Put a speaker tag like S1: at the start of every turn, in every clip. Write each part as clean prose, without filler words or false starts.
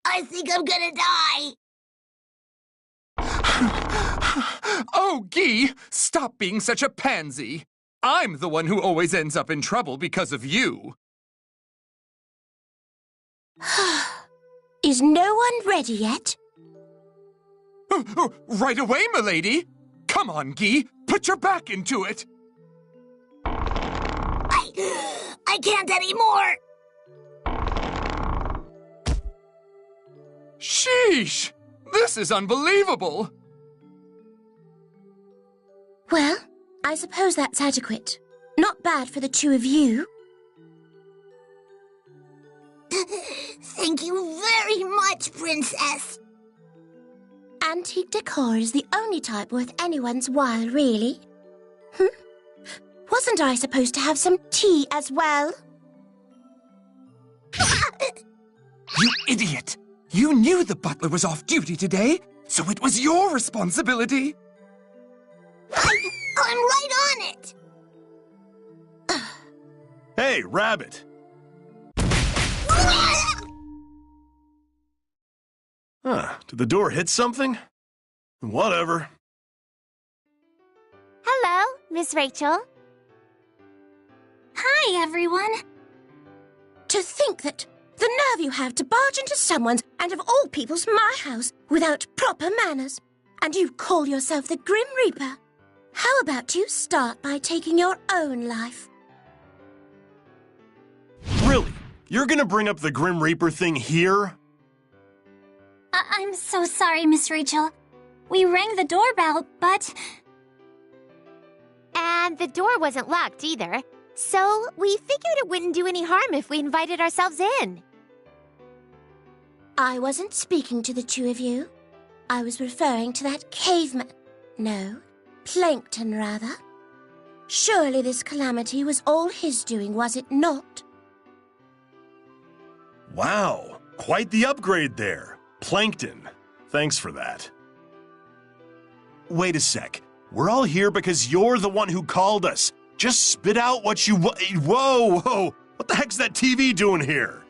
S1: I think I'm gonna die.
S2: Oh, Guy, stop being such a pansy. I'm the one who always ends up in trouble because of you.
S3: Is no one ready yet?
S2: Right away, milady. Come on, Guy, put your back into it.
S1: I can't anymore.
S2: Sheesh! This is unbelievable!
S3: Well, I suppose that's adequate. Not bad for the two of you.
S1: Thank you very much, Princess.
S3: Antique decor is the only type worth anyone's while, really. Wasn't I supposed to have some tea as well?
S2: You idiot! You knew the butler was off duty today, so it was your responsibility.
S1: I'm right on it.
S4: Hey, Rabbit. Did the door hit something? Whatever.
S5: Hello, Miss Rachel.
S1: Hi, everyone.
S3: To think that the nerve you have to barge into someone's, and of all people's, my house, without proper manners. And you call yourself the Grim Reaper. How about you start by taking your own life?
S4: Really? You're gonna bring up the Grim Reaper thing here?
S1: I'm so sorry, Miss Rachel. We rang the doorbell, but...
S5: And the door wasn't locked either, so we figured it wouldn't do any harm if we invited ourselves in.
S3: I wasn't speaking to the two of you. I was referring to that caveman. No, plankton, rather. Surely this calamity was all his doing, was it not?
S4: Wow, quite the upgrade there. Plankton. Thanks for that. Wait a sec. We're all here because you're the one who called us. Just spit out what you... Whoa! What the heck's that TV doing here?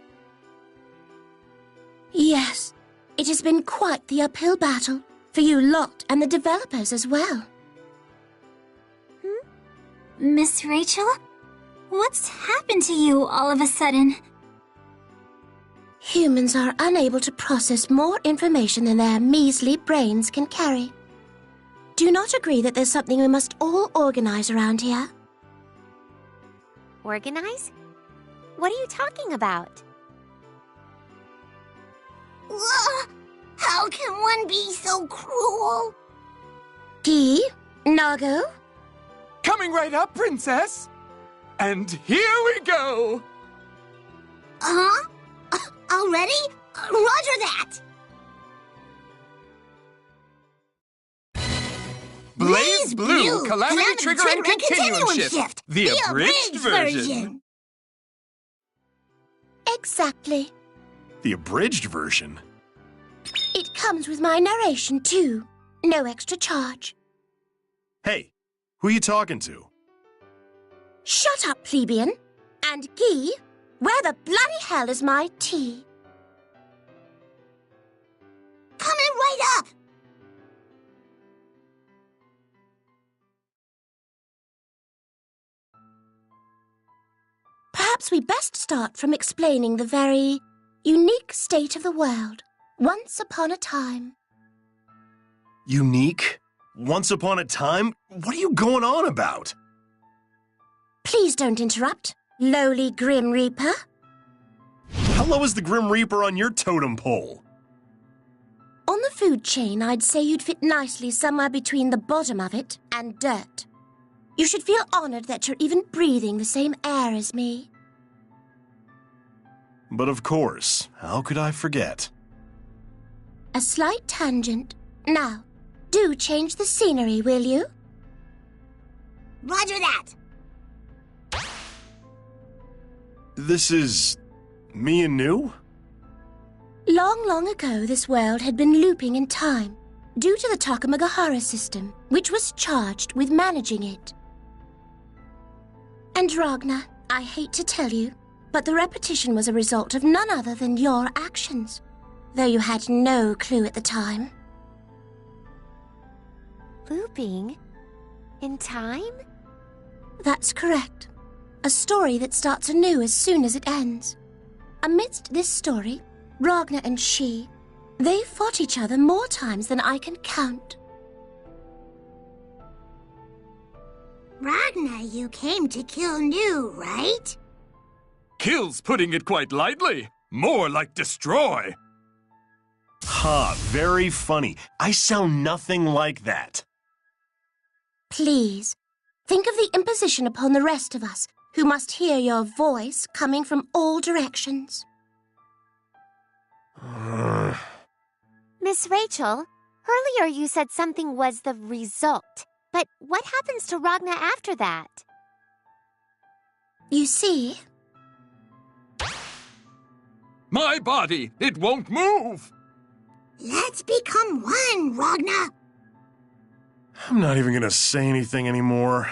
S3: Yes, it has been quite the uphill battle for you lot and the developers as well.
S1: Miss Rachel? What's happened to you all of a sudden?
S3: Humans are unable to process more information than their measly brains can carry. Do you not agree that there's something we must all organize around here?
S5: Organize? What are you talking about?
S1: How can one be so cruel?
S3: Guy? Nago?
S2: Coming right up, Princess! And here we go!
S1: Huh? Already? Roger that!
S2: Blazblue Calamity Trigger and Continuum Shift! The abridged version!
S3: Exactly.
S4: The abridged version?
S3: It comes with my narration, too. No extra charge.
S4: Hey, who are you talking to?
S3: Shut up, plebeian. And Guy, where the bloody hell is my tea?
S1: Coming right up!
S3: Perhaps we best start from explaining the very unique state of the world. Once upon a time.
S4: Unique? Once upon a time? What are you going on about?
S3: Please don't interrupt, lowly Grim Reaper.
S4: How low is the Grim Reaper on your totem pole?
S3: On the food chain, I'd say you'd fit nicely somewhere between the bottom of it and dirt. You should feel honored that you're even breathing the same air as me.
S4: But of course, how could I forget?
S3: A slight tangent. Now, do change the scenery, will you?
S1: Roger that!
S4: This is... me and new?
S3: Long, long ago, this world had been looping in time due to the Takamagahara system, which was charged with managing it. And Ragnar, I hate to tell you, but the repetition was a result of none other than your actions. though you had no clue at the time.
S5: Looping? In time?
S3: That's correct. A story that starts anew as soon as it ends. Amidst this story, Ragnar and she, they fought each other more times than I can count.
S6: Ragnar, you came to kill New, right?
S2: Kill's putting it quite lightly. More like destroy.
S4: Ha, very funny. I sound nothing like that.
S3: Please, think of the imposition upon the rest of us, who must hear your voice coming from all directions.
S5: Miss Rachel, earlier you said something was the result. But what happens to Ragnar after that?
S3: You see...
S2: My body, it won't move.
S6: Let's become one, Ragnar.
S4: I'm not even gonna say anything anymore.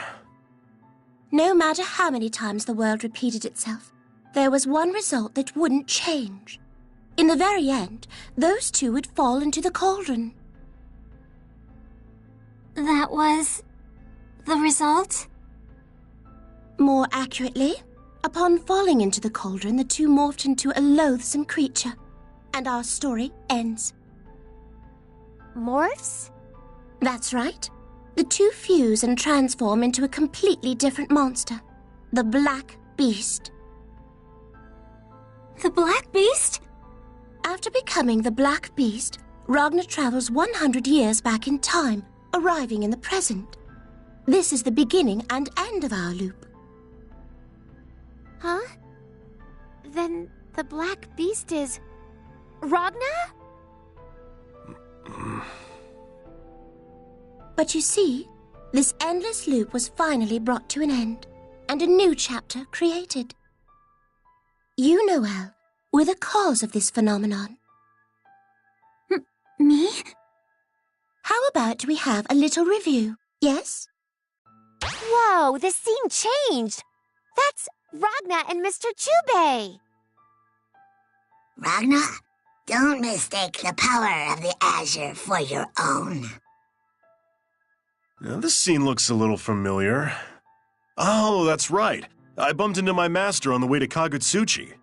S3: No matter how many times the world repeated itself, there was one result that wouldn't change. In the very end, those two would fall into the cauldron.
S1: That was... the result?
S3: More accurately, upon falling into the cauldron, the two morphed into a loathsome creature, and our story ends.
S5: Morphs?
S3: That's right. The two fuse and transform into a completely different monster, the Black Beast.
S1: The Black Beast?
S3: After becoming the Black Beast, Ragnar travels 100 years back in time, arriving in the present. This is the beginning and end of our loop.
S5: Huh? Then the Black Beast is... Ragnar?
S3: But you see, this endless loop was finally brought to an end, and a new chapter created. You, Noelle, were the cause of this phenomenon.
S1: Me?
S3: How about we have a little review, yes?
S5: Whoa, the scene changed! That's Ragnar and Mr. Chubei!
S6: Ragnar, don't mistake the power of the Azure for your own.
S4: Now, this scene looks a little familiar. Oh, that's right. I bumped into my master on the way to Kagutsuchi.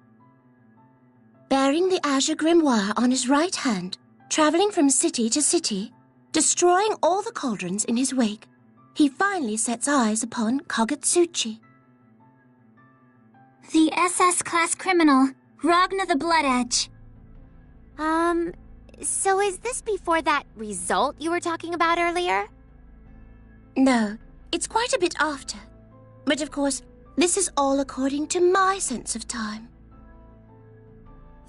S3: Bearing the Azure Grimoire on his right hand, traveling from city to city, destroying all the cauldrons in his wake, he finally sets eyes upon Kagutsuchi.
S1: The SS-class criminal, Ragnar the Blood Edge.
S5: So is this before that result you were talking about earlier?
S3: No, it's quite a bit after. But of course, this is all according to my sense of time.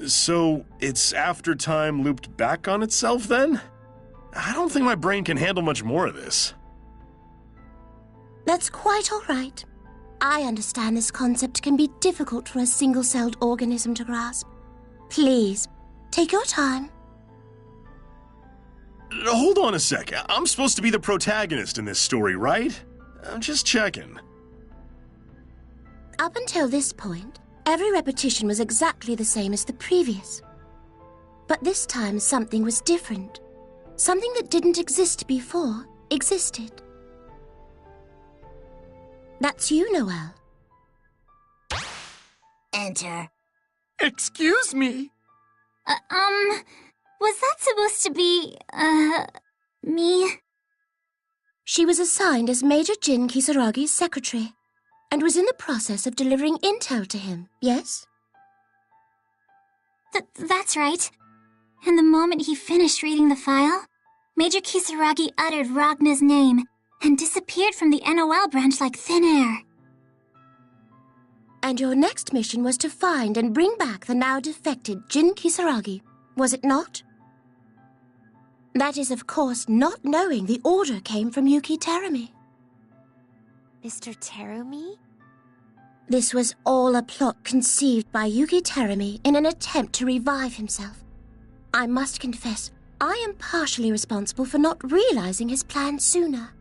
S4: So, it's after time looped back on itself, then? I don't think my brain can handle much more of this.
S3: That's quite all right. I understand this concept can be difficult for a single-celled organism to grasp. Please, take your time.
S4: Hold on a sec. I'm supposed to be the protagonist in this story, right? I'm just checking.
S3: Up until this point, every repetition was exactly the same as the previous. But this time something was different. Something that didn't exist before existed. That's you, Noelle.
S6: Enter.
S2: Excuse me.
S1: Was that supposed to be, me?
S3: She was assigned as Major Jin Kisaragi's secretary, and was in the process of delivering intel to him, yes?
S1: That's right. And the moment he finished reading the file, Major Kisaragi uttered Ragnar's name and disappeared from the NOL branch like thin air.
S3: And your next mission was to find and bring back the now defected Jin Kisaragi, was it not? That is, of course, not knowing the order came from Yuki Terumi.
S5: Mr. Terumi?
S3: This was all a plot conceived by Yuki Terumi in an attempt to revive himself. I must confess, I am partially responsible for not realizing his plan sooner.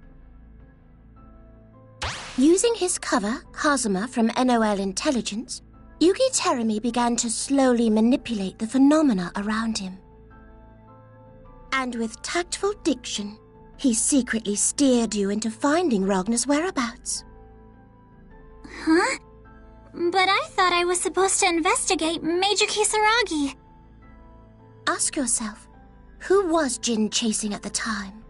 S3: Using his cover, Kazuma from NOL Intelligence, Yuki Terumi began to slowly manipulate the phenomena around him. And with tactful diction, he secretly steered you into finding Ragna's whereabouts.
S1: Huh? But I thought I was supposed to investigate Major Kisaragi.
S3: Ask yourself, who was Jin chasing at the time?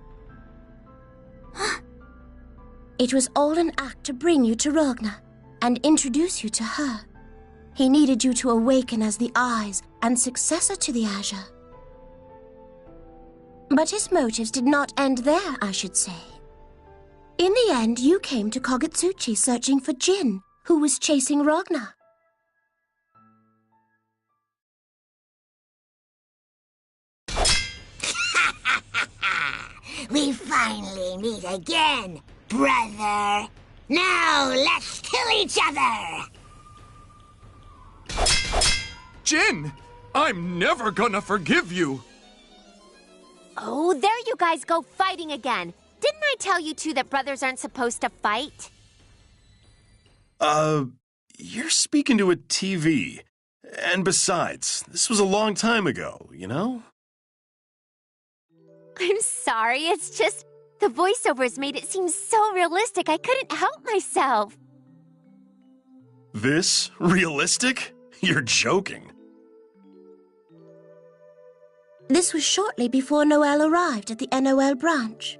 S3: It was all an act to bring you to Ragna and introduce you to her. He needed you to awaken as the eyes and successor to the Azure. But his motives did not end there, I should say. In the end, you came to Kogutsuchi searching for Jin, who was chasing Ragna.
S6: We finally meet again, brother. Now let's kill each other.
S2: Jin! I'm never gonna forgive you!
S5: Oh, there you guys go fighting again. Didn't I tell you two that brothers aren't supposed to fight?
S4: You're speaking to a TV. And besides, this was a long time ago, you know?
S5: I'm sorry, it's just the voiceovers made it seem so realistic I couldn't help myself.
S4: This? Realistic? You're joking.
S3: This was shortly before Noel arrived at the NOL branch.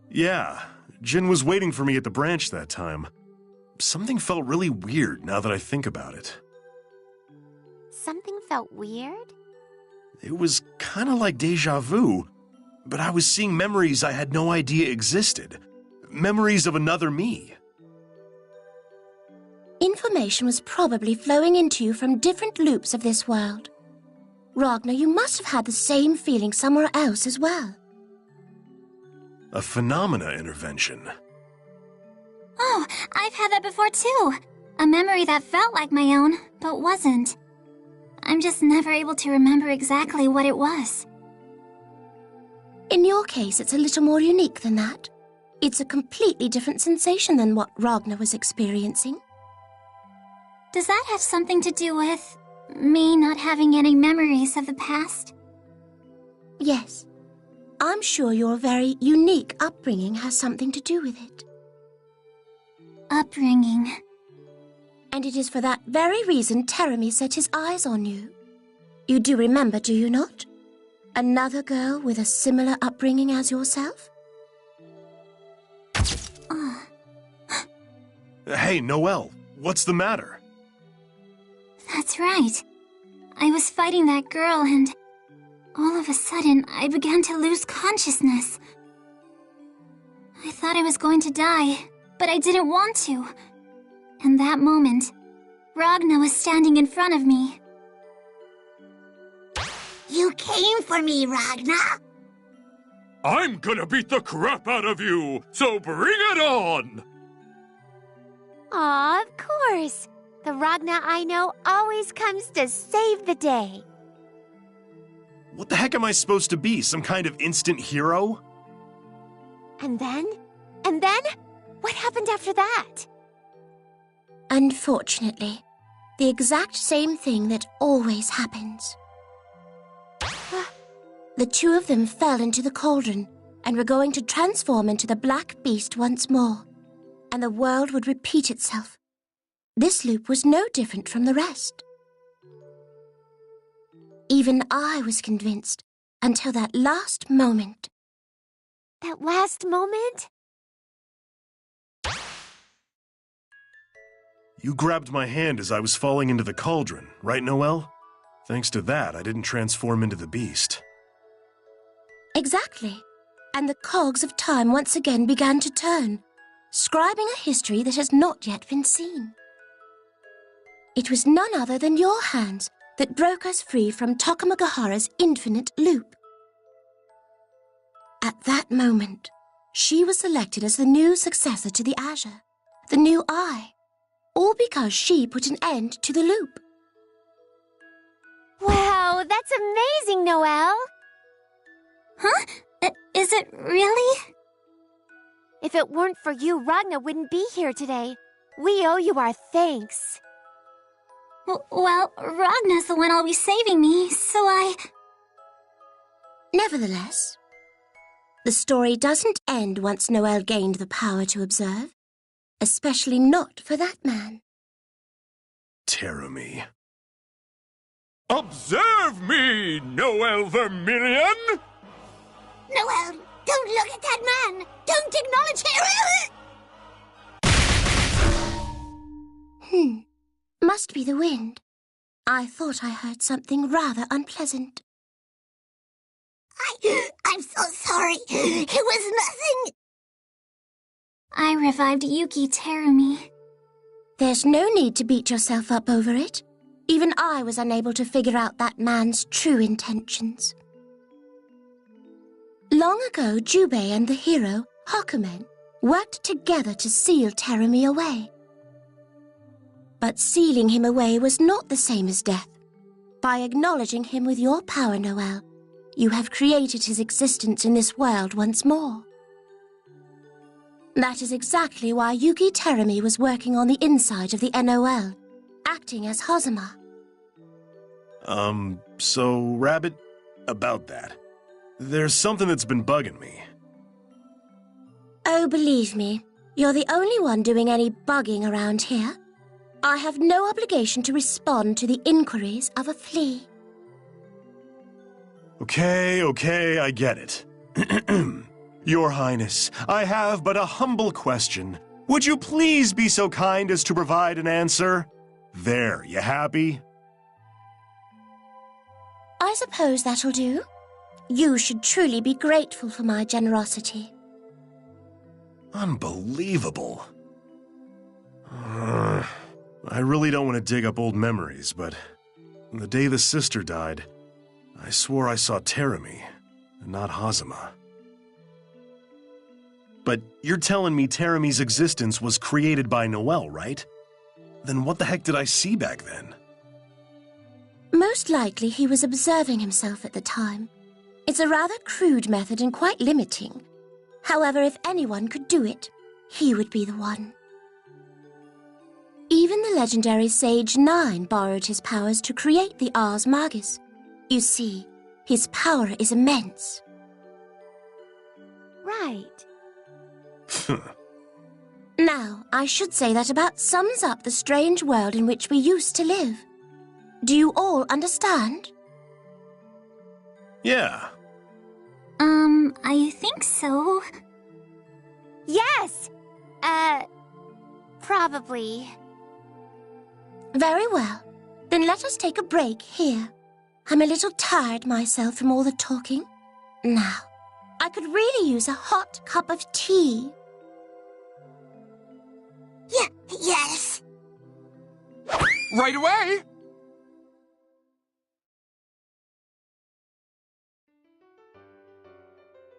S4: Yeah, Jin was waiting for me at the branch that time. Something felt really weird now that I think about it.
S5: Something felt weird?
S4: It was kind of like deja vu, but I was seeing memories I had no idea existed. Memories of another me.
S3: Information was probably flowing into you from different loops of this world. Ragna, you must have had the same feeling somewhere else as well.
S4: A phenomena intervention.
S1: Oh, I've had that before too. A memory that felt like my own, but wasn't. I'm just never able to remember exactly what it was.
S3: In your case, it's a little more unique than that. It's a completely different sensation than what Ragna was experiencing.
S1: Does that have something to do with me not having any memories of the past?
S3: Yes. I'm sure your very unique upbringing has something to do with it.
S1: Upbringing.
S3: And it is for that very reason Teremi set his eyes on you. You do remember, do you not? Another girl with a similar upbringing as yourself?
S4: Hey, Noel, what's the matter?
S1: That's right. I was fighting that girl and all of a sudden I began to lose consciousness. I thought I was going to die, but I didn't want to. And that moment, Ragna was standing in front of me.
S6: You came for me, Ragna.
S2: I'm gonna beat the crap out of you, so bring it on!
S5: Aw, of course. The Ragna I know always comes to save the day.
S4: What the heck am I supposed to be, some kind of instant hero?
S5: And then? What happened after that?
S3: Unfortunately, the exact same thing that always happens. The two of them fell into the cauldron and were going to transform into the Black Beast once more, and the world would repeat itself. This loop was no different from the rest. Even I was convinced until that last moment.
S5: That last moment?
S4: You grabbed my hand as I was falling into the cauldron, right, Noel? Thanks to that, I didn't transform into the beast.
S3: Exactly. And the cogs of time once again began to turn, scribing a history that has not yet been seen. It was none other than your hands that broke us free from Tokamagahara's infinite loop. At that moment, she was selected as the new successor to the Azure, the new I, all because she put an end to the loop.
S5: Wow, that's amazing, Noel!
S1: Huh? Is it really?
S5: If it weren't for you, Ragna wouldn't be here today. We owe you our thanks.
S1: Well, Ragna's the one always saving me, so I...
S3: Nevertheless, the story doesn't end once Noel gained the power to observe, especially not for that man.
S4: Terumi.
S2: Observe me, Noel Vermilion!
S6: Noel, don't look at that man! Don't acknowledge him!
S3: Must be the wind. I thought I heard something rather unpleasant.
S6: I'm so sorry. It was nothing.
S1: I revived Yuki Terumi.
S3: There's no need to beat yourself up over it. Even I was unable to figure out that man's true intentions. Long ago, Jubei and the hero, Hakumen, worked together to seal Terumi away. But sealing him away was not the same as death. By acknowledging him with your power, Noel, you have created his existence in this world once more. That is exactly why Yuki Terumi was working on the inside of the NOL, acting as Hazama.
S4: So, Rabbit, about that. There's something that's been bugging me.
S3: Oh, believe me, you're the only one doing any bugging around here. I have no obligation to respond to the inquiries of a flea.
S4: Okay, I get it. Your Highness, I have but a humble question. Would you please be so kind as to provide an answer? There, you happy?
S3: I suppose that'll do. You should truly be grateful for my generosity.
S4: Unbelievable. I really don't want to dig up old memories, but the day the sister died, I swore I saw Terumi, and not Hazama. But you're telling me Terumi's existence was created by Noel, right? Then what the heck did I see back then?
S3: Most likely he was observing himself at the time. It's a rather crude method and quite limiting. However, if anyone could do it, he would be the one. Even the legendary Sage 9 borrowed his powers to create the Ars Magus. You see, his power is immense.
S5: Right.
S3: Now, I should say that about sums up the strange world in which we used to live. Do you all understand?
S4: Yeah.
S1: I think so.
S5: Yes! Probably.
S3: Very well. Then let us take a break here. I'm a little tired myself from all the talking. Now, I could really use a hot cup of tea.
S6: Yes.
S2: Right away!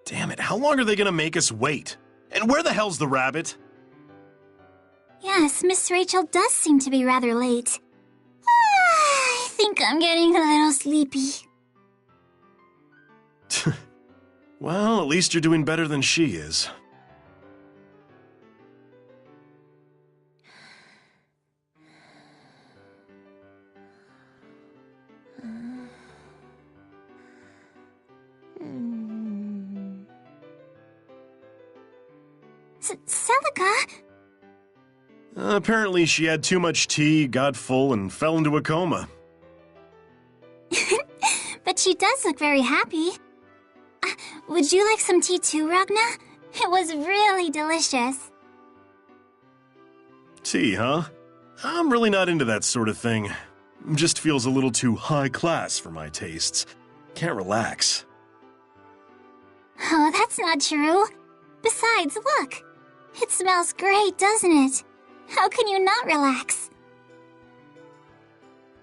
S4: Damn it, how long are they gonna make us wait? And where the hell's the rabbit?
S1: Yes, Miss Rachel does seem to be rather late. I think I'm getting a little sleepy.
S4: Well, at least you're doing better than she is.
S1: Celica?
S4: Apparently she had too much tea, got full, and fell into a coma.
S1: But she does look very happy. Would you like some tea too, Ragna? It was really delicious.
S4: Tea, huh? I'm really not into that sort of thing. Just feels a little too high class for my tastes. Can't relax.
S1: Oh, that's not true. Besides, look. It smells great, doesn't it? How can you not relax?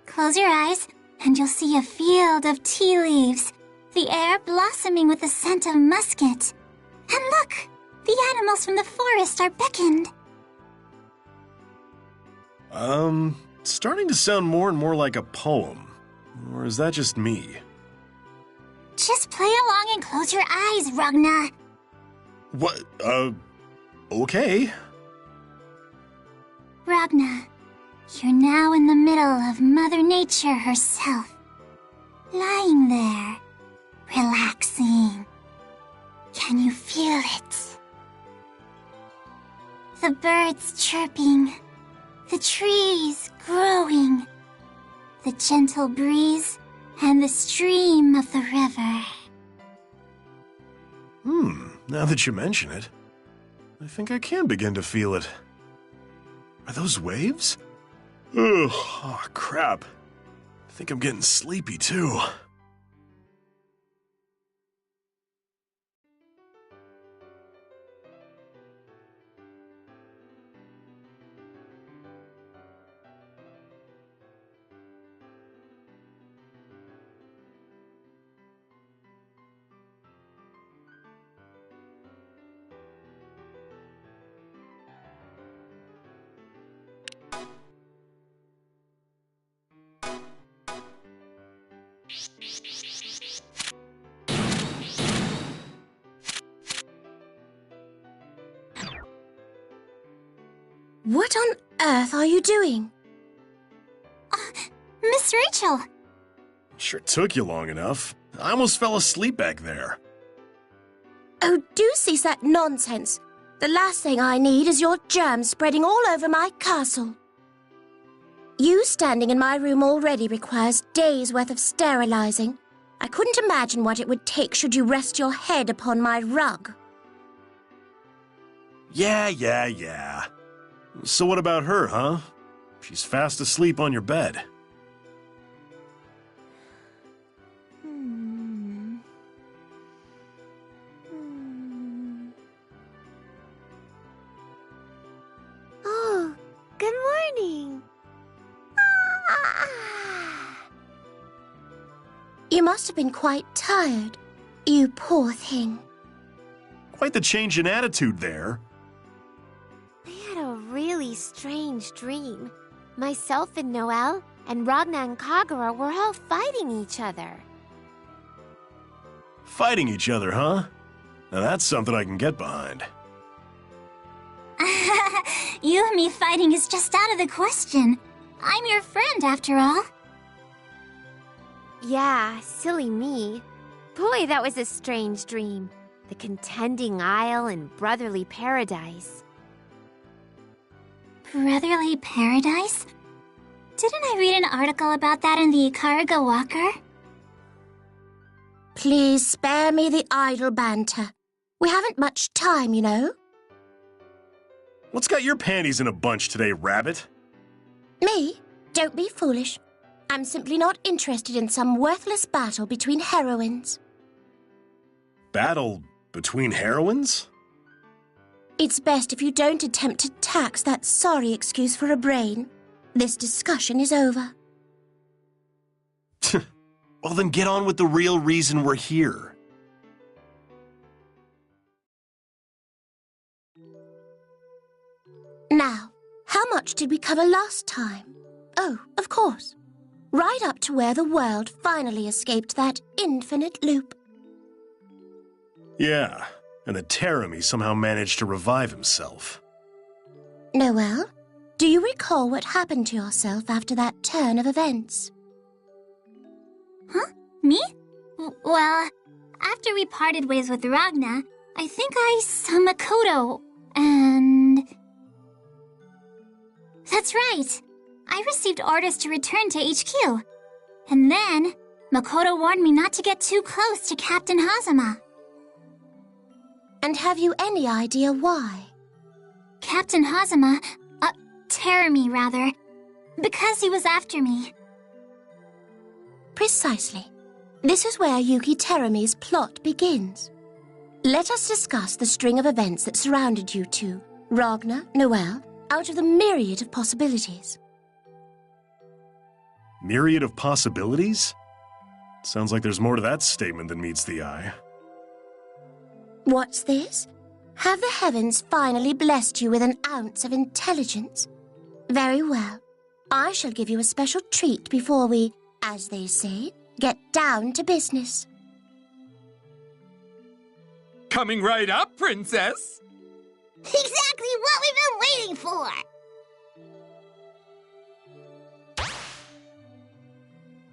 S1: Close your eyes, and you'll see a field of tea leaves, the air blossoming with the scent of musket. And look, the animals from the forest are beckoned.
S4: Starting to sound more and more like a poem. Or is that just me?
S1: Just play along and close your eyes, Ragna.
S4: What, okay.
S1: Ragna, you're now in the middle of Mother Nature herself. Lying there, relaxing. Can you feel it? The birds chirping, the trees growing, the gentle breeze, and the stream of the river.
S4: Now that you mention it, I think I can begin to feel it. Are those waves? Ugh, oh, crap. I think I'm getting sleepy, too.
S3: What on earth are you doing?
S1: Miss Rachel!
S4: Sure took you long enough. I almost fell asleep back there.
S3: Oh, do cease that nonsense. The last thing I need is your germs spreading all over my castle. You standing in my room already requires days' worth of sterilizing. I couldn't imagine what it would take should you rest your head upon my rug.
S4: Yeah. So what about her, huh? She's fast asleep on your bed.
S5: Oh, good morning.
S3: You must have been quite tired, you poor thing.
S4: Quite the change in attitude there.
S5: I had a really strange dream. Myself and Noelle and Ragna and Kagura were all fighting each other.
S4: Fighting each other, huh? Now that's something I can get behind.
S1: You and me fighting is just out of the question. I'm your friend, after all.
S5: Yeah, silly me. Boy, that was a strange dream. The contending isle and brotherly paradise.
S1: Brotherly paradise? Didn't I read an article about that in the Ikariga Walker?
S3: Please spare me the idle banter. We haven't much time, you know.
S4: What's got your panties in a bunch today, Rabbit?
S3: Me? Don't be foolish. I'm simply not interested in some worthless battle between heroines.
S4: Battle between heroines?
S3: It's best if you don't attempt to tax that sorry excuse for a brain. This discussion is over.
S4: Well, then get on with the real reason we're here.
S3: Now, how much did we cover last time? Oh, of course. Right up to where the world finally escaped that infinite loop.
S4: Yeah, and that Teremi somehow managed to revive himself.
S3: Noelle, do you recall what happened to yourself after that turn of events?
S1: Huh? Me? Well, after we parted ways with Ragna, I think I saw Makoto, and... That's right! I received orders to return to HQ. And then, Makoto warned me not to get too close to Captain Hazama.
S3: And have you any idea why?
S1: Captain Hazama, Teremi rather, because he was after me.
S3: Precisely. This is where Yuki Teremi's plot begins. Let us discuss the string of events that surrounded you two, Ragna, Noelle, out of the myriad of possibilities.
S4: Myriad of possibilities? Sounds like there's more to that statement than meets the eye.
S3: What's this? Have the heavens finally blessed you with an ounce of intelligence? Very well. I shall give you a special treat before we, as they say, get down to business.
S2: Coming right up, Princess!
S6: Exactly what we've been waiting for!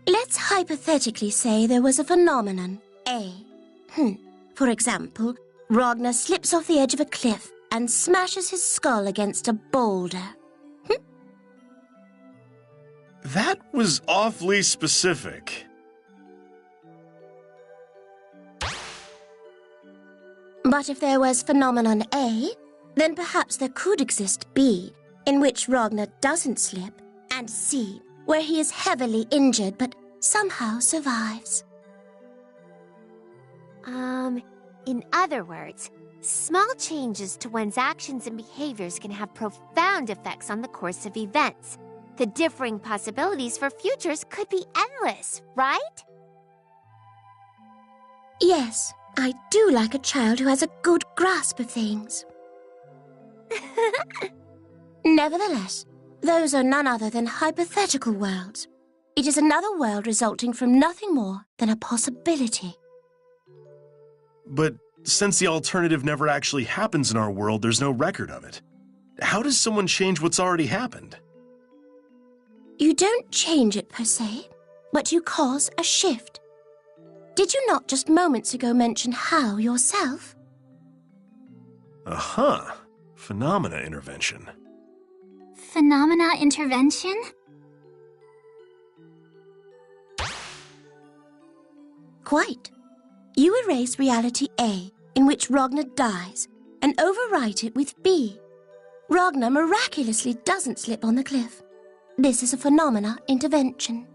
S3: Let's hypothetically say there was a phenomenon, A. For example, Ragnar slips off the edge of a cliff and smashes his skull against a boulder.
S4: That was awfully specific.
S3: But if there was phenomenon A, then perhaps there could exist B, in which Ragnar doesn't slip, and C, where he is heavily injured but somehow survives.
S5: In other words, small changes to one's actions and behaviors can have profound effects on the course of events. The differing possibilities for futures could be endless, right?
S3: Yes, I do like a child who has a good grasp of things. Nevertheless, those are none other than hypothetical worlds. It is another world resulting from nothing more than a possibility.
S4: But since the alternative never actually happens in our world, there's no record of it. How does someone change what's already happened?
S3: You don't change it per se, but you cause a shift. Did you not just moments ago mention how yourself?
S4: Aha! Phenomena intervention.
S1: Phenomena intervention?
S3: Quite. You erase reality A, in which Ragnar dies, and overwrite it with B. Ragnar miraculously doesn't slip on the cliff. This is a phenomena intervention.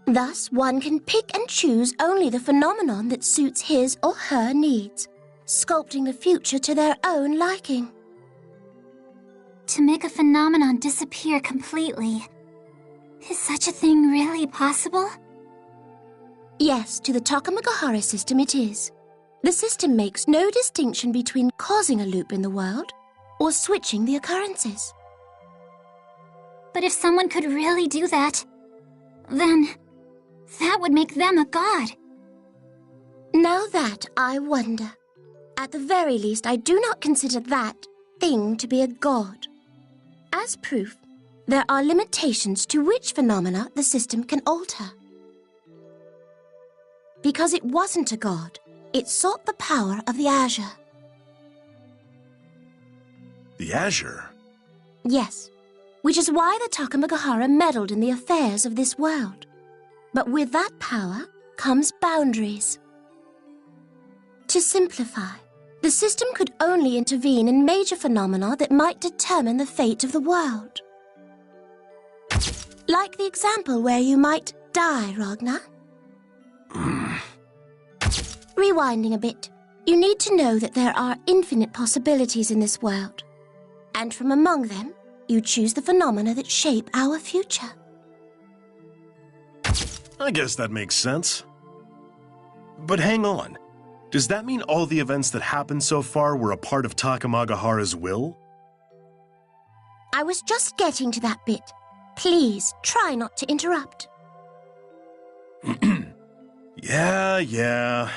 S3: Thus, one can pick and choose only the phenomenon that suits his or her needs, sculpting the future to their own liking.
S1: To make a phenomenon disappear completely. Is such a thing really possible?
S3: Yes, to the Takamagahara system it is. The system makes no distinction between causing a loop in the world or switching the occurrences.
S1: But if someone could really do that, then that would make them a god.
S3: Now that I wonder. At the very least, I do not consider that thing to be a god. As proof, there are limitations to which phenomena the system can alter. Because it wasn't a god, it sought the power of the Azure.
S4: The Azure?
S3: Yes, which is why the Takamagahara meddled in the affairs of this world. But with that power comes boundaries. To simplify, the system could only intervene in major phenomena that might determine the fate of the world. Like the example where you might die, Ragnar. Rewinding a bit, you need to know that there are infinite possibilities in this world. And from among them, you choose the phenomena that shape our future.
S4: I guess that makes sense. But hang on. Does that mean all the events that happened so far were a part of Takamagahara's will?
S3: I was just getting to that bit. Please, try not to interrupt.
S4: Yeah.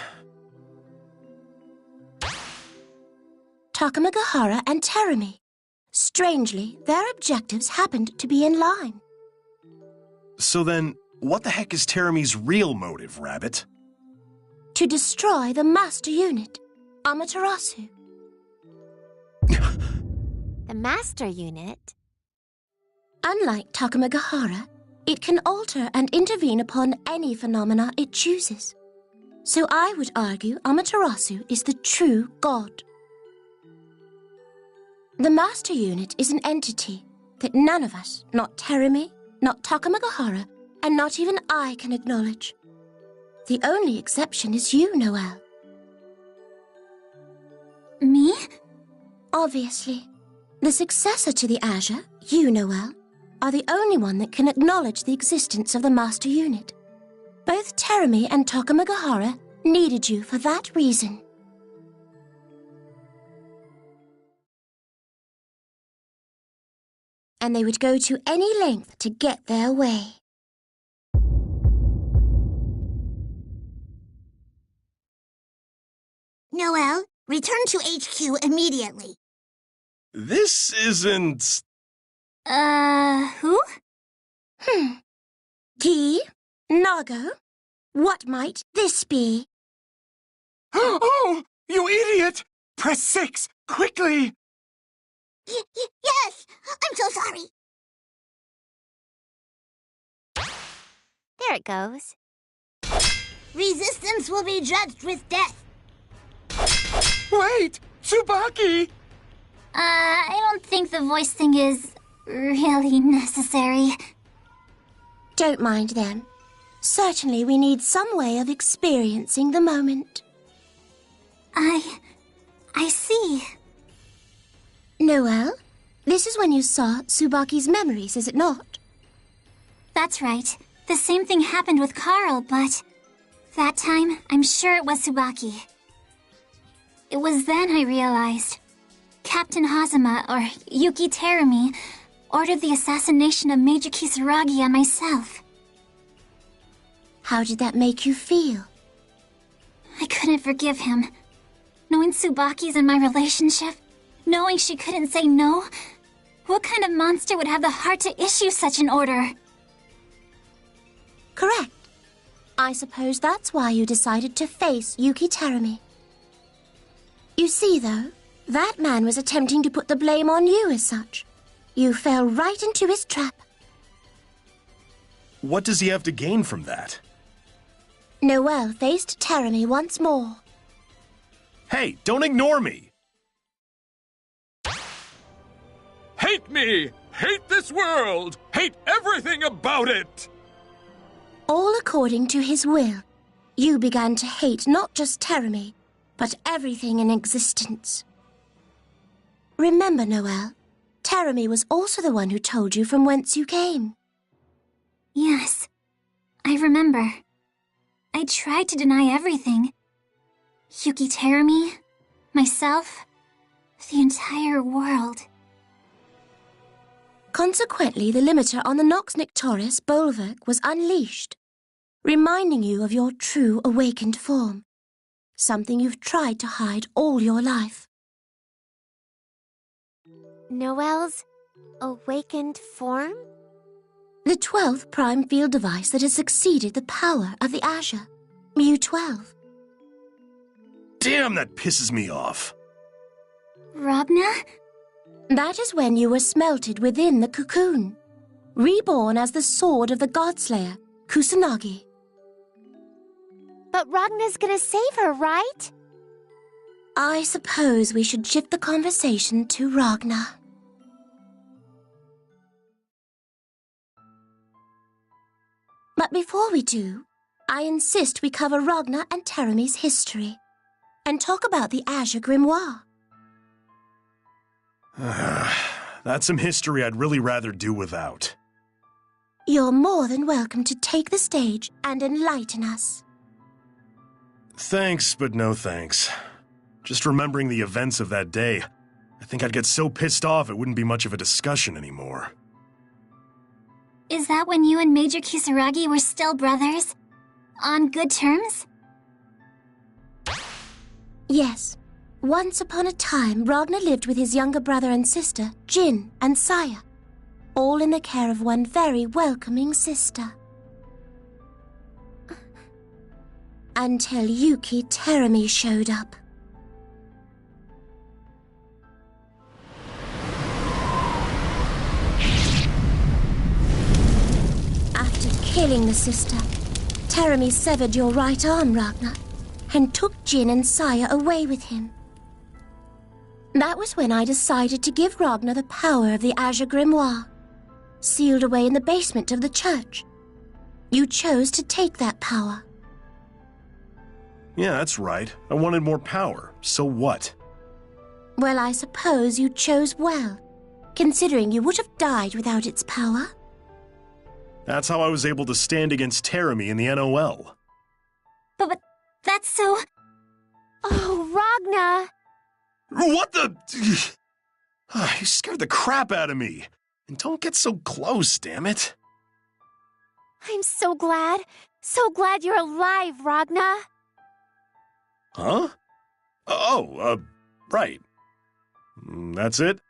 S3: Takamagahara and Terumi. Strangely, their objectives happened to be in line.
S4: So then, what the heck is Terumi's real motive, Rabbit?
S3: To destroy the Master Unit, Amaterasu.
S5: The Master Unit?
S3: Unlike Takamagahara, it can alter and intervene upon any phenomena it chooses. So I would argue Amaterasu is the true god. The Master Unit is an entity that none of us, not Terumi, not Takamagahara, and not even I can acknowledge. The only exception is you, Noelle.
S1: Me?
S3: Obviously. The successor to the Azure, you, Noelle, are the only one that can acknowledge the existence of the Master Unit. Both Terumi and Takamagahara needed you for that reason. And they would go to any length to get their way.
S6: Noelle, return to HQ immediately.
S4: This isn't...
S1: Who?
S3: Guy? Nago? What might this be?
S2: Oh, you idiot! Press 6, quickly!
S6: Yes! I'm so sorry!
S5: There it goes.
S6: Resistance will be judged with death.
S2: Wait! Tsubaki!
S1: I don't think the voice thing is really necessary.
S3: Don't mind them. Certainly we need some way of experiencing the moment.
S1: I see.
S3: Noelle, this is when you saw Tsubaki's memories, is it not?
S1: That's right. The same thing happened with Carl, but that time, I'm sure it was Tsubaki. It was then I realized Captain Hazama, or Yuki Terumi, ordered the assassination of Major Kisaragi and myself.
S3: How did that make you feel?
S1: I couldn't forgive him. Knowing Tsubaki's and my relationship, knowing she couldn't say no, what kind of monster would have the heart to issue such an order?
S3: Correct. I suppose that's why you decided to face Yuki Terumi. You see, though, that man was attempting to put the blame on you as such. You fell right into his trap.
S4: What does he have to gain from that?
S3: Noelle faced Terumi once more.
S4: Hey, don't ignore me!
S2: Hate me! Hate this world! Hate everything about it!
S3: All according to his will, you began to hate not just Terumi, but everything in existence. Remember, Noelle, Terumi was also the one who told you from whence you came.
S1: Yes, I remember. I tried to deny everything. Yuki Terumi, myself, the entire world.
S3: Consequently, the limiter on the Nox Nictoris Bolverk was unleashed, reminding you of your true awakened form, something you've tried to hide all your life.
S5: Noelle's awakened form?
S3: The 12th prime field device that has succeeded the power of the Azure, Mu-12.
S4: Damn, that pisses me off.
S1: Ragna?
S3: That is when you were smelted within the cocoon, reborn as the sword of the Godslayer, Kusanagi.
S5: But Ragna's gonna save her, right?
S3: I suppose we should shift the conversation to Ragna. But before we do, I insist we cover Ragna and Terumi's history, and talk about the Azure Grimoire.
S4: That's some history I'd really rather do without.
S3: You're more than welcome to take the stage and enlighten us.
S4: Thanks, but no thanks. Just remembering the events of that day, I think I'd get so pissed off it wouldn't be much of a discussion anymore.
S1: Is that when you and Major Kisaragi were still brothers? On good terms?
S3: Yes. Once upon a time, Ragnar lived with his younger brother and sister, Jin and Saya, all in the care of one very welcoming sister. Until Yuki Terumi showed up. After killing the sister, Terumi severed your right arm, Ragnar, and took Jin and Saya away with him. That was when I decided to give Ragnar the power of the Azure Grimoire, sealed away in the basement of the church. You chose to take that power.
S4: Yeah, that's right. I wanted more power. So what?
S3: Well, I suppose you chose well, considering you would have died without its power.
S4: That's how I was able to stand against Terumi in the NOL.
S1: But that's so...
S5: Oh, Ragna!
S4: What the... You scared the crap out of me. And don't get so close, damn it.
S5: I'm so glad you're alive, Ragna.
S4: Huh? Right. That's it?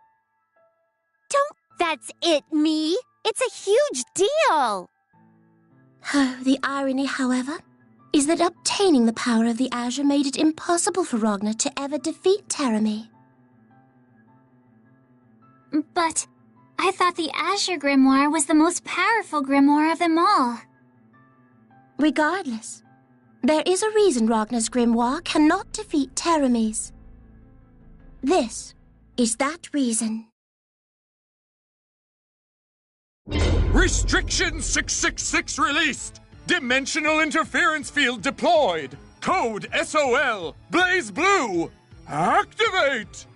S5: That's it, me. It's a huge deal.
S3: Oh, the irony, however. is that obtaining the power of the Azure made it impossible for Ragnar to ever defeat Teremi.
S1: But I thought the Azure Grimoire was the most powerful grimoire of them all.
S3: Regardless, there is a reason Ragnar's grimoire cannot defeat Teremi's. This is that reason.
S2: Restriction 666 released! Dimensional interference field deployed! Code SOL! Blazblue! Activate!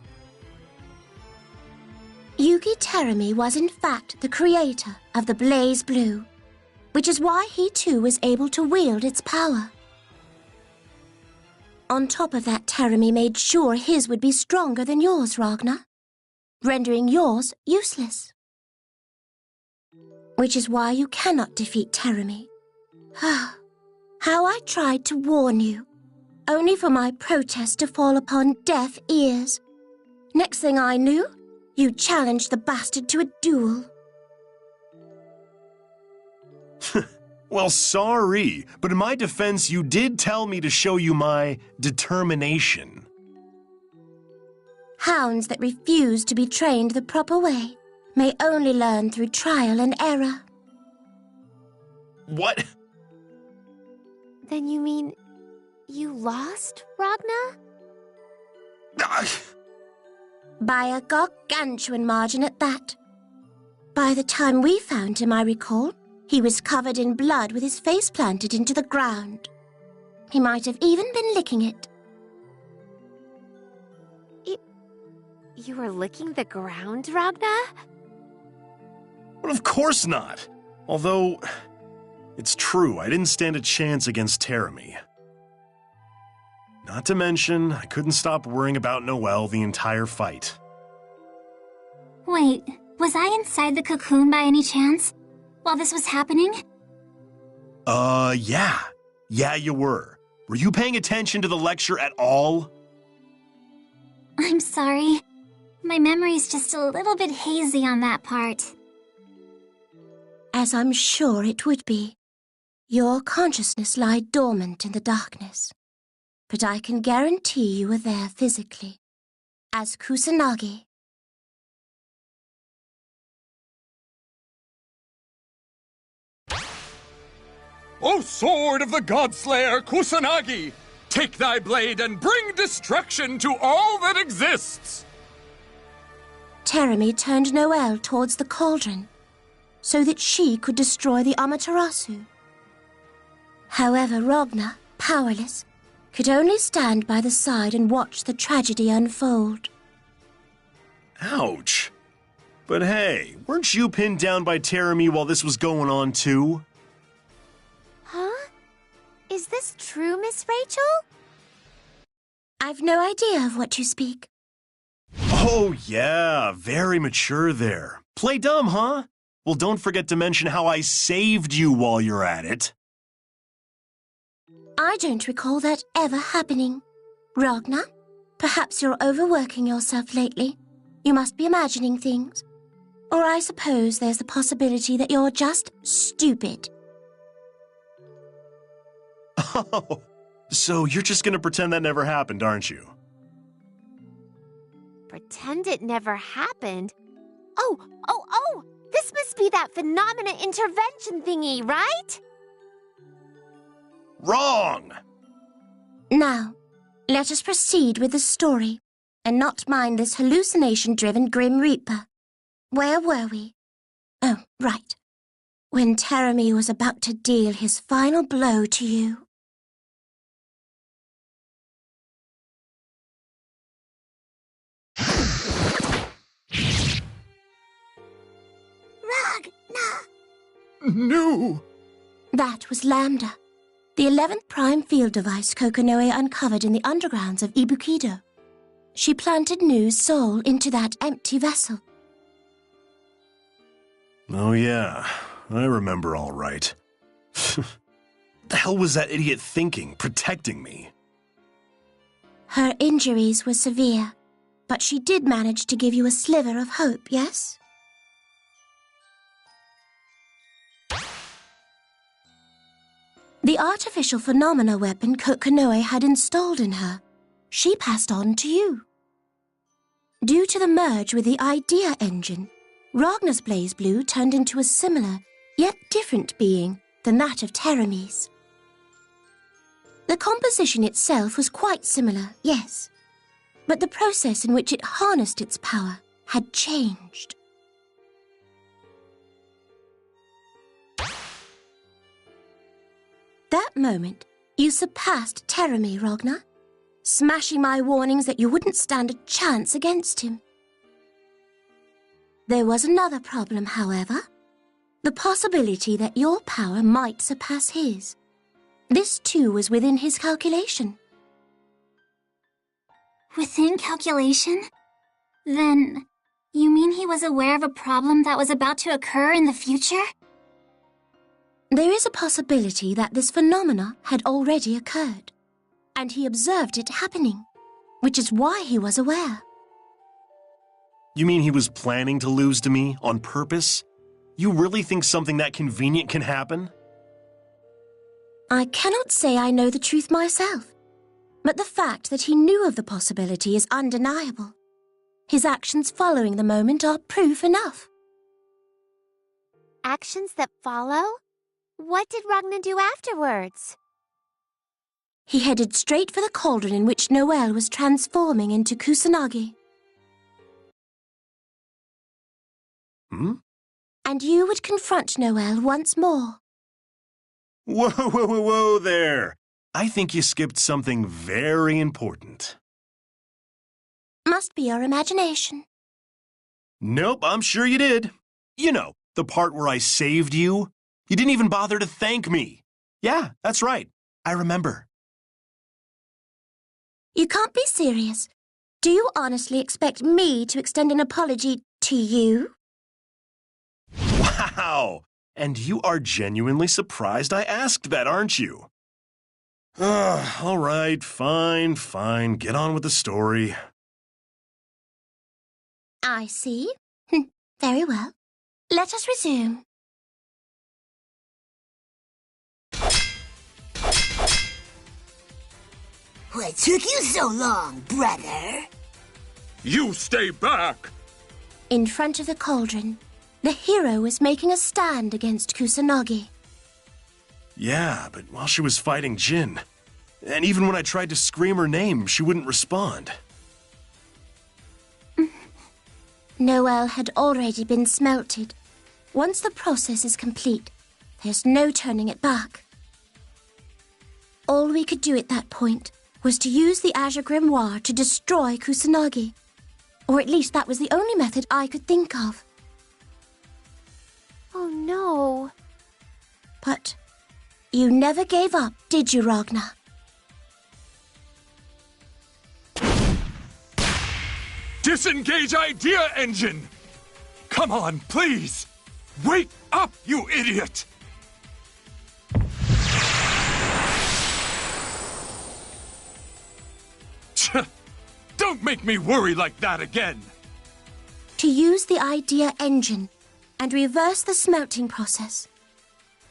S3: Yugi Teremi was in fact the creator of the Blazblue, which is why he too was able to wield its power. On top of that, Teremi made sure his would be stronger than yours, Ragnar, rendering yours useless. Which is why you cannot defeat Teremi. How I tried to warn you, only for my protest to fall upon deaf ears. Next thing I knew, you challenged the bastard to a duel.
S4: Well, sorry, but in my defense, you did tell me to show you my determination.
S3: Hounds that refuse to be trained the proper way may only learn through trial and error.
S4: What?
S5: Then you mean you lost, Ragnar?
S3: By a gargantuan margin at that. By the time we found him, I recall, he was covered in blood with his face planted into the ground. He might have even been licking it.
S5: You were licking the ground, Ragnar?
S4: Well, of course not. Although, it's true, I didn't stand a chance against Teremi. Not to mention, I couldn't stop worrying about Noelle the entire fight.
S1: Wait, was I inside the cocoon by any chance? While this was happening?
S4: Yeah. Yeah, you were. Were you paying attention to the lecture at all?
S1: I'm sorry. My memory's just a little bit hazy on that part.
S3: As I'm sure it would be. Your consciousness lied dormant in the darkness. But I can guarantee you were there physically. As Kusanagi.
S2: O sword of the Godslayer Kusanagi! Take thy blade and bring destruction to all that exists!
S3: Teremi turned Noelle towards the cauldron, so that she could destroy the Amaterasu. However, Ragnar, powerless, could only stand by the side and watch the tragedy unfold.
S4: Ouch. But hey, weren't you pinned down by Teremi while this was going on too?
S5: Huh? Is this true, Miss Rachel?
S3: I've no idea of what you speak.
S4: Oh yeah, very mature there. Play dumb, huh? Well, don't forget to mention how I saved you while you're at it.
S3: I don't recall that ever happening. Ragnar, perhaps you're overworking yourself lately. You must be imagining things. Or I suppose there's the possibility that you're just stupid.
S4: Oh, so you're just gonna pretend that never happened, aren't you?
S5: Pretend it never happened? Oh! This must be that phenomena intervention thingy, right?
S4: Wrong!
S3: Now, let us proceed with the story, and not mind this hallucination-driven Grim Reaper. Where were we? Oh, right. When Teremi was about to deal his final blow to you.
S2: No!
S3: That was Lambda, the 11th prime field device Kokonoe uncovered in the undergrounds of Ibukido. She planted Nu's soul into that empty vessel.
S4: Oh yeah, I remember all right. What the hell was that idiot thinking, protecting me?
S3: Her injuries were severe, but she did manage to give you a sliver of hope, yes? The artificial phenomena weapon Kokonoe had installed in her, she passed on to you. Due to the merge with the idea engine, Ragnar's Blazblue turned into a similar, yet different being than that of Teremis. The composition itself was quite similar, yes, but the process in which it harnessed its power had changed. That moment, you surpassed Teremi, Ragnar, smashing my warnings that you wouldn't stand a chance against him. There was another problem, however, the possibility that your power might surpass his. This too was within his calculation.
S1: Within calculation? Then, you mean he was aware of a problem that was about to occur in the future?
S3: There is a possibility that this phenomena had already occurred, and he observed it happening, which is why he was aware.
S4: You mean he was planning to lose to me on purpose? You really think something that convenient can happen?
S3: I cannot say I know the truth myself, but the fact that he knew of the possibility is undeniable. His actions following the moment are proof enough.
S5: Actions that follow? What did Ragnar do afterwards?
S3: He headed straight for the cauldron in which Noelle was transforming into Kusanagi. And you would confront Noelle once more.
S4: Whoa there! I think you skipped something very important.
S3: Must be your imagination.
S4: Nope, I'm sure you did. You know, the part where I saved you. You didn't even bother to thank me. Yeah, that's right. I remember.
S3: You can't be serious. Do you honestly expect me to extend an apology to you?
S4: Wow! And you are genuinely surprised I asked that, aren't you? All right, fine. Get on with the story.
S3: I see. Very well. Let us resume.
S6: What took you so long, brother?
S2: You stay back!
S3: In front of the cauldron, the hero was making a stand against Kusanagi.
S4: Yeah, but while she was fighting Jin, and even when I tried to scream her name, she wouldn't respond.
S3: Noelle had already been smelted. Once the process is complete, there's no turning it back. All we could do at that point was to use the Azure Grimoire to destroy Kusanagi. Or at least that was the only method I could think of.
S5: Oh no.
S3: But you never gave up, did you, Ragnar?
S2: Disengage idea engine! Come on, please! Wake up, you idiot! Don't make me worry like that again!
S3: To use the idea engine and reverse the smelting process.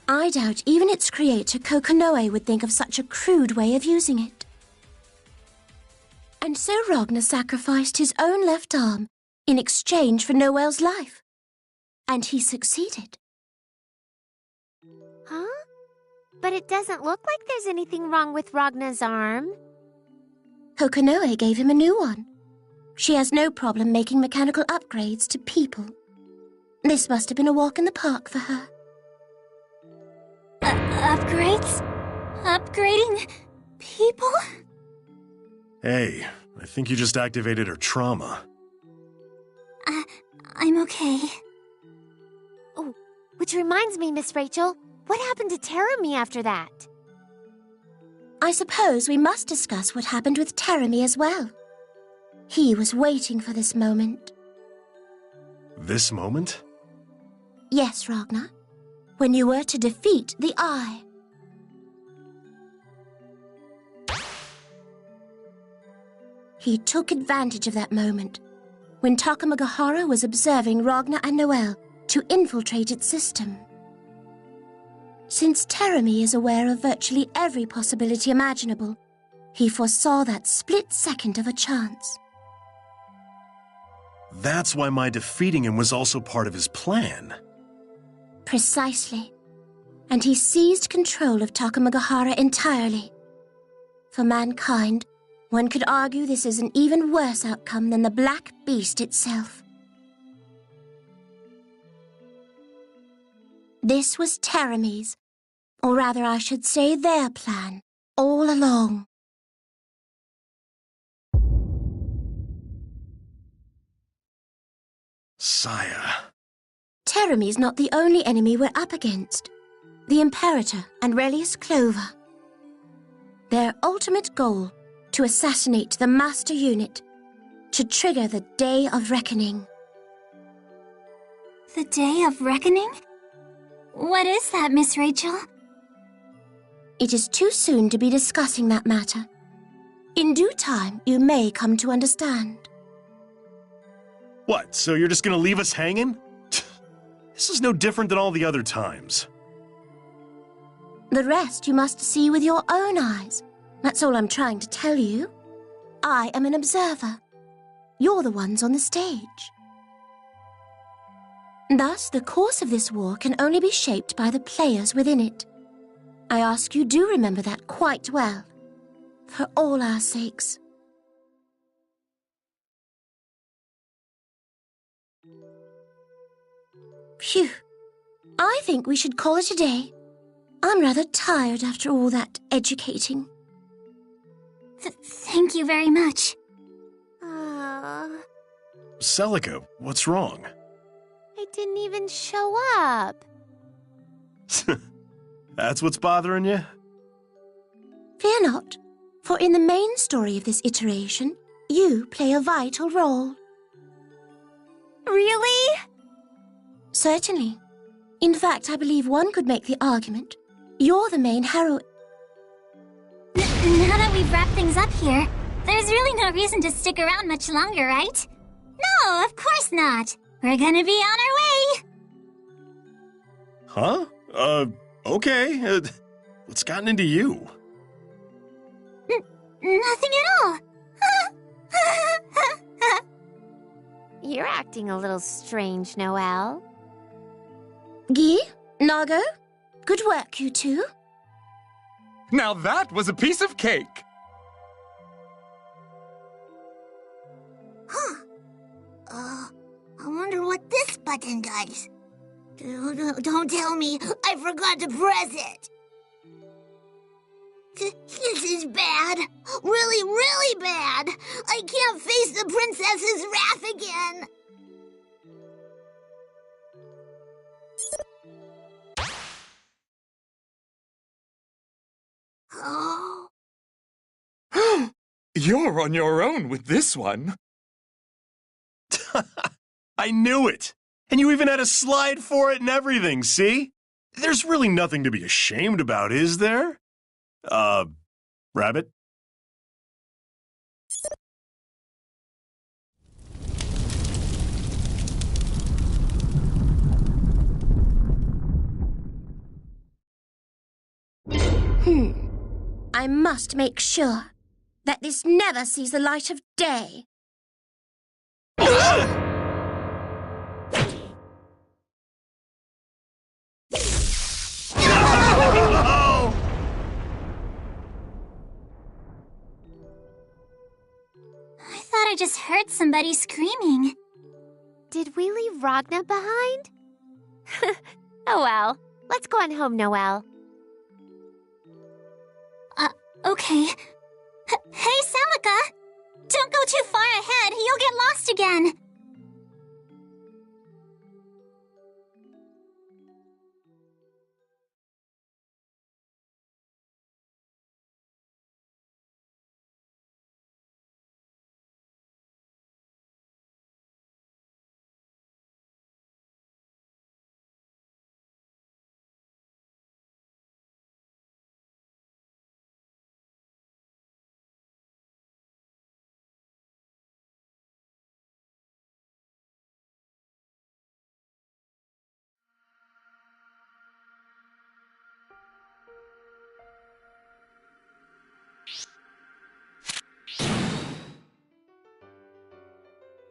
S3: I doubt even its creator, Kokonoe, would think of such a crude way of using it. And so Ragnar sacrificed his own left arm in exchange for Noelle's life. And he succeeded.
S5: Huh? But it doesn't look like there's anything wrong with Ragnar's arm.
S3: Kokonoe gave him a new one. She has no problem making mechanical upgrades to people. This must have been a walk in the park for her.
S1: Upgrades? Upgrading people?
S4: Hey, I think you just activated her trauma.
S1: I'm okay.
S5: Oh, which reminds me, Miss Rachel, what happened to Teremi after that?
S3: I suppose we must discuss what happened with Teremi as well. He was waiting for this moment.
S4: This moment?
S3: Yes, Ragnar. When you were to defeat the Eye. He took advantage of that moment, when Takamagahara was observing Ragnar and Noelle to infiltrate its system. Since Teremy is aware of virtually every possibility imaginable, he foresaw that split second of a chance.
S4: That's why my defeating him was also part of his plan.
S3: Precisely. And he seized control of Takamagahara entirely. For mankind, one could argue this is an even worse outcome than the Black Beast itself. This was Teremy's, or rather I should say their plan, all along.
S4: Saya.
S3: Teremy's not the only enemy we're up against. The Imperator and Relius Clover. Their ultimate goal, to assassinate the Master Unit, to trigger the Day of Reckoning.
S1: The Day of Reckoning? What is that, Miss Rachel?
S3: It is too soon to be discussing that matter. In due time, you may come to understand.
S4: What, so you're just gonna leave us hanging? This is no different than all the other times.
S3: The rest you must see with your own eyes. That's all I'm trying to tell you. I am an observer. You're the ones on the stage. Thus, the course of this war can only be shaped by the players within it. I ask you do remember that quite well, for all our sakes. Phew. I think we should call it a day. I'm rather tired after all that educating.
S1: Thank you very much.
S4: Celica, what's wrong?
S5: I didn't even show up.
S4: That's what's bothering you?
S3: Fear not, for in the main story of this iteration, you play a vital role.
S1: Really?
S3: Certainly. In fact, I believe one could make the argument. You're the main heroine.
S1: Now that we've wrapped things up here, there's really no reason to stick around much longer, right? No, of course not. We're gonna be on our way.
S4: Huh? Okay. What's gotten into you?
S1: Nothing at all.
S5: You're acting a little strange, Noelle.
S3: Guy, Nago, good work, you two.
S2: Now that was a piece of cake.
S6: Huh. I wonder what this button does. Don't tell me I forgot to press it. This is bad. Really, really bad. I can't face the princess's wrath again. Oh.
S2: You're on your own with this one.
S4: I knew it! And you even had a slide for it and everything, see? There's really nothing to be ashamed about, is there? Rabbit?
S3: I must make sure that this never sees the light of day.
S1: I thought I just heard somebody screaming.
S5: Did we leave Ragna behind? Oh well. Let's go on home, Noelle.
S1: Okay. Hey, Celica! Don't go too far ahead, you'll get lost again!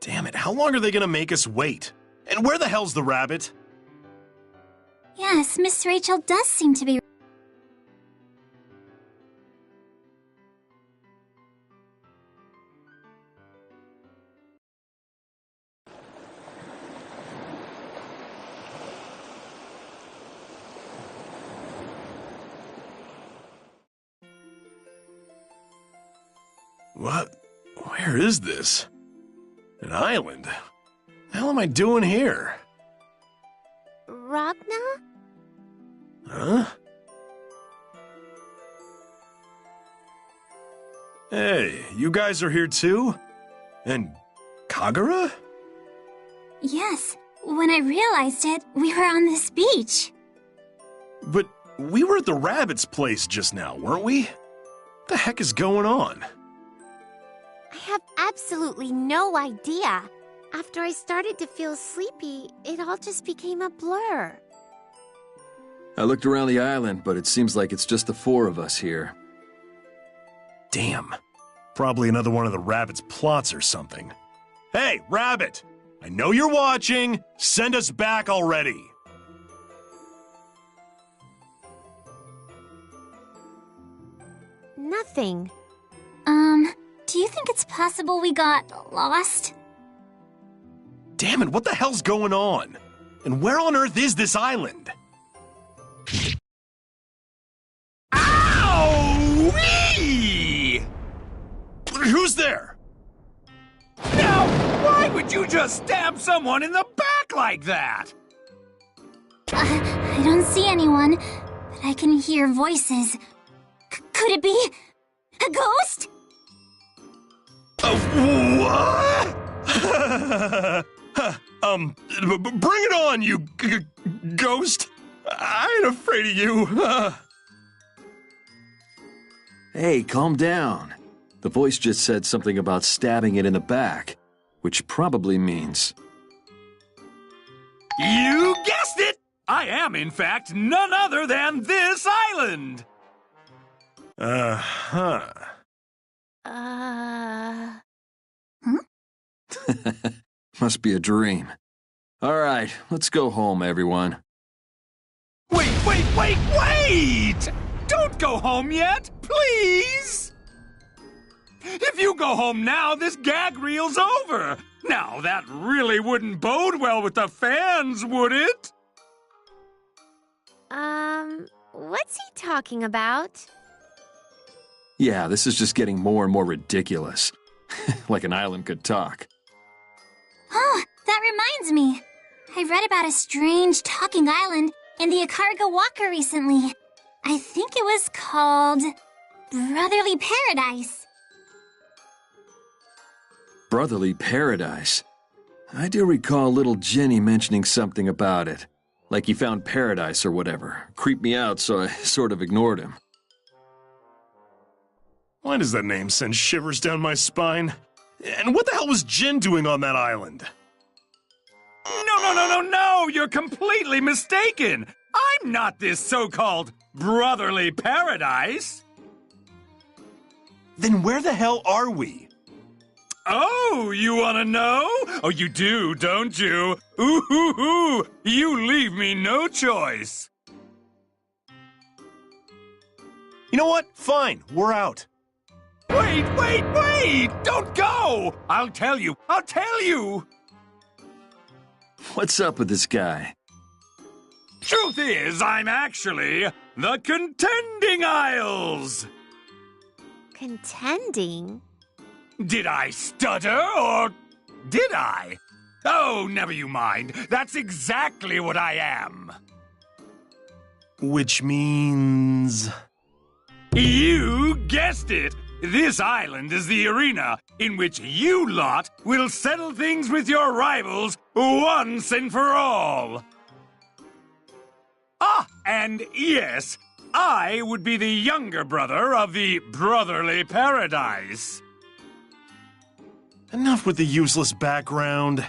S4: Damn it, how long are they gonna make us wait? And where the hell's the rabbit?
S1: Yes, Miss Rachel does seem to be...
S4: What? Where is this? An island? The hell am I doing here?
S5: Ragna?
S4: Huh? Hey, you guys are here too? And Kagura?
S1: Yes, when I realized it, we were on this beach.
S4: But we were at the rabbit's place just now, weren't we? What the heck is going on?
S5: I have absolutely no idea. After I started to feel sleepy, it all just became a blur.
S7: I looked around the island, but it seems like it's just the four of us here.
S4: Damn. Probably another one of the rabbit's plots or something. Hey, rabbit! I know you're watching! Send us back already!
S5: Nothing.
S1: Do you think it's possible we got lost?
S4: Damn it, what the hell's going on? And where on earth is this island? Ow-wee! Who's there?
S2: Now, why would you just stab someone in the back like that?
S1: I don't see anyone, but I can hear voices. Could it be a ghost?
S4: What? Bring it on, you ghost! I ain't afraid of you.
S7: Hey, calm down. The voice just said something about stabbing it in the back, which probably means...
S2: You guessed it! I am, in fact, none other than this island!
S4: Uh-huh.
S7: Must be a dream. All right, let's go home, everyone.
S2: Wait! Don't go home yet, please! If you go home now, this gag reel's over. Now, that really wouldn't bode well with the fans, would it?
S5: What's he talking about?
S7: Yeah, this is just getting more and more ridiculous. Like an island could talk.
S1: Oh, that reminds me. I read about a strange talking island in the Akarga Walker recently. I think it was called Brotherly Paradise.
S7: Brotherly Paradise. I do recall little Jenny mentioning something about it. Like he found paradise or whatever. Creeped me out, so I sort of ignored him.
S4: Why does that name send shivers down my spine? And what the hell was Jin doing on that island?
S2: No! You're completely mistaken! I'm not this so-called brotherly paradise!
S4: Then where the hell are we?
S2: Oh, you want to know? Oh, you do, don't you? Ooh, you leave me no choice.
S4: You know what? Fine, we're out.
S2: Wait! Don't go! I'll tell you!
S7: What's up with this guy?
S2: Truth is, I'm actually the Contending Isles!
S5: Contending?
S2: Did I stutter, or did I? Oh, never you mind. That's exactly what I am.
S4: Which means...
S2: You guessed it! This island is the arena in which you lot will settle things with your rivals once and for all. Ah, and yes, I would be the younger brother of the Brotherly Paradise.
S4: Enough with the useless background.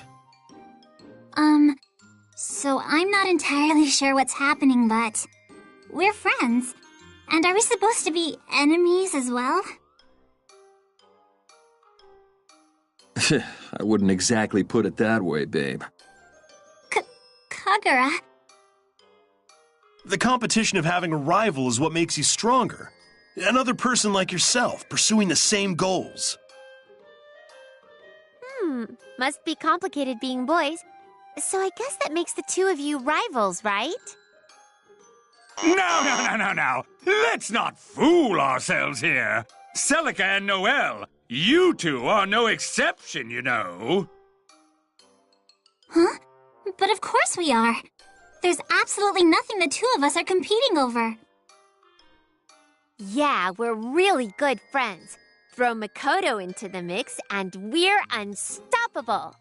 S1: So I'm not entirely sure what's happening, but we're friends. And are we supposed to be enemies as well?
S7: I wouldn't exactly put it that way, babe.
S1: Kagura.
S4: The competition of having a rival is what makes you stronger. Another person like yourself, pursuing the same goals.
S5: Must be complicated being boys. So I guess that makes the two of you rivals, right?
S2: No. Let's not fool ourselves here. Celica and Noelle, you two are no exception, you know.
S1: Huh? But of course we are. There's absolutely nothing the two of us are competing over.
S5: Yeah, we're really good friends. Throw Makoto into the mix and we're unstoppable.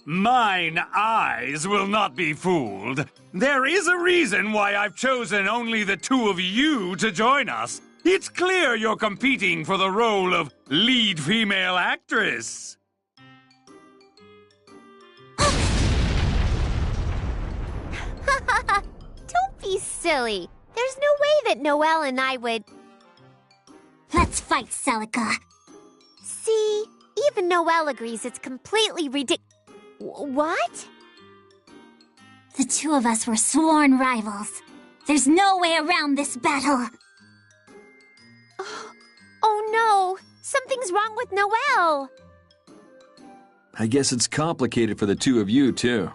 S2: Mine eyes will not be fooled. There is a reason why I've chosen only the two of you to join us. It's clear you're competing for the role of lead female actress.
S5: Don't be silly. There's no way that Noelle and I would...
S1: Let's fight, Celica.
S5: See? Even Noelle agrees it's completely What?
S1: The two of us were sworn rivals. There's no way around this battle.
S5: Oh no! Something's wrong with Noelle!
S7: I guess it's complicated for the two of you, too.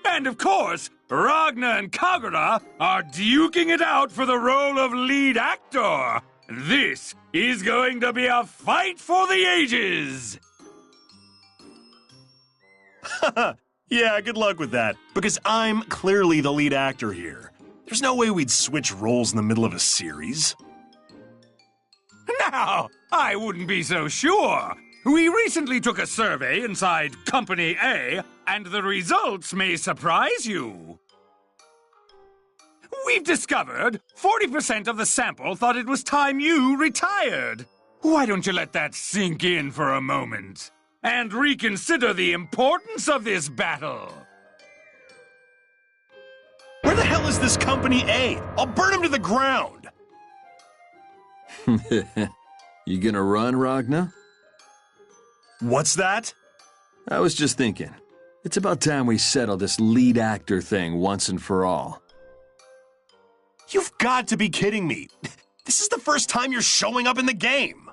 S2: And of course, Ragna and Kagura are duking it out for the role of lead actor. This is going to be a fight for the ages!
S4: Yeah, good luck with that, because I'm clearly the lead actor here. There's no way we'd switch roles in the middle of a series.
S2: Now, I wouldn't be so sure. We recently took a survey inside Company A, and the results may surprise you. We've discovered 40% of the sample thought it was time you retired. Why don't you let that sink in for a moment and reconsider the importance of this battle?
S4: Where the hell is this Company A? I'll burn him to the ground!
S7: You gonna run, Ragna?
S4: What's that?
S7: I was just thinking. It's about time we settle this lead actor thing once and for all.
S4: You've got to be kidding me. This is the first time you're showing up in the game.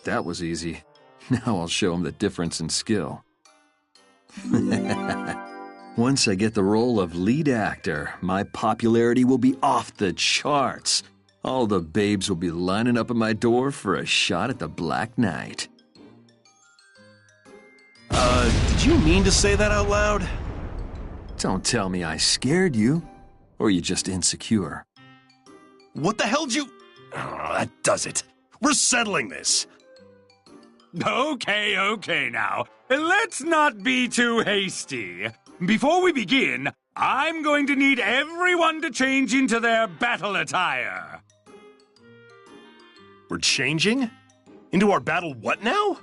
S7: That was easy. Now I'll show him the difference in skill. Once I get the role of lead actor, my popularity will be off the charts. All the babes will be lining up at my door for a shot at the Black Knight.
S4: Did you mean to say that out loud?
S7: Don't tell me I scared you. Or are you just insecure?
S4: What the hell did you... Oh, that does it. We're settling this.
S2: Okay now. Let's not be too hasty. Before we begin, I'm going to need everyone to change into their battle attire.
S4: We're changing? Into our battle what now?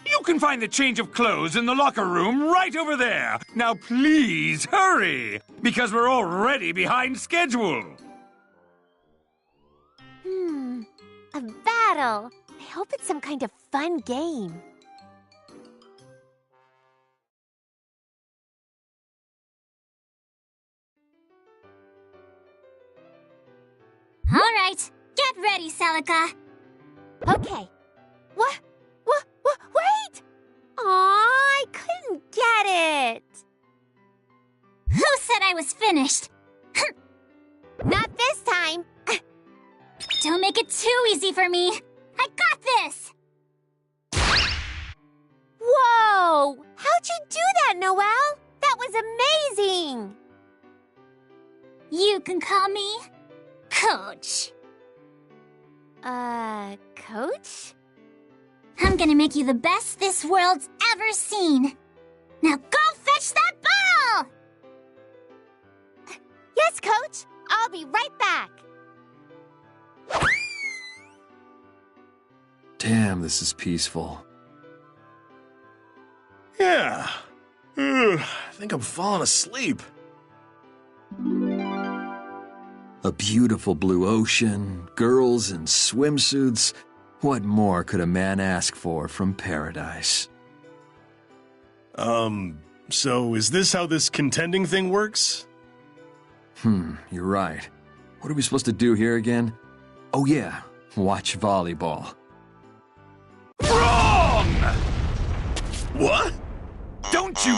S2: You can find the change of clothes in the locker room right over there. Now please hurry, because we're already behind schedule.
S5: A battle. I hope it's some kind of fun game.
S1: All right, get ready, Celica.
S5: Okay. What? Wait! Aw, I couldn't get it.
S1: Who said I was finished?
S5: Not this time.
S1: Don't make it too easy for me. I got this!
S5: Whoa! How'd you do that, Noelle? That was amazing!
S1: You can call me Coach.
S5: Coach?
S1: I'm gonna make you the best this world's ever seen. Now go fetch that ball!
S5: Yes, Coach. I'll be right back.
S7: Damn, this is peaceful.
S4: Yeah. I think I'm falling asleep.
S7: A beautiful blue ocean, girls in swimsuits. What more could a man ask for from paradise?
S4: So is this how this contending thing works?
S7: You're right. What are we supposed to do here again? Oh yeah, watch volleyball.
S2: Wrong!
S4: What?
S2: Don't you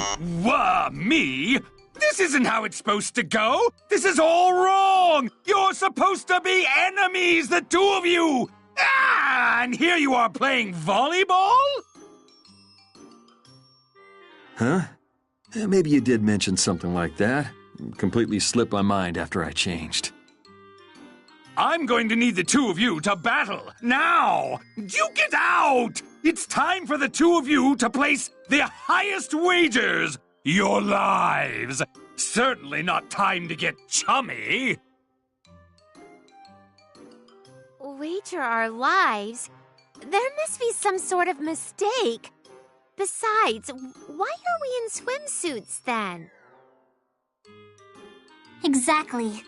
S2: me! This isn't how it's supposed to go! This is all wrong! You're supposed to be enemies, the two of you! Ah! And here you are playing volleyball?
S7: Huh? Maybe you did mention something like that. Completely slipped my mind after I changed.
S2: I'm going to need the two of you to battle, now! Duke it out! It's time for the two of you to place the highest wagers! Your lives! Certainly not time to get chummy!
S5: Wager our lives? There must be some sort of mistake. Besides, why are we in swimsuits then?
S1: Exactly.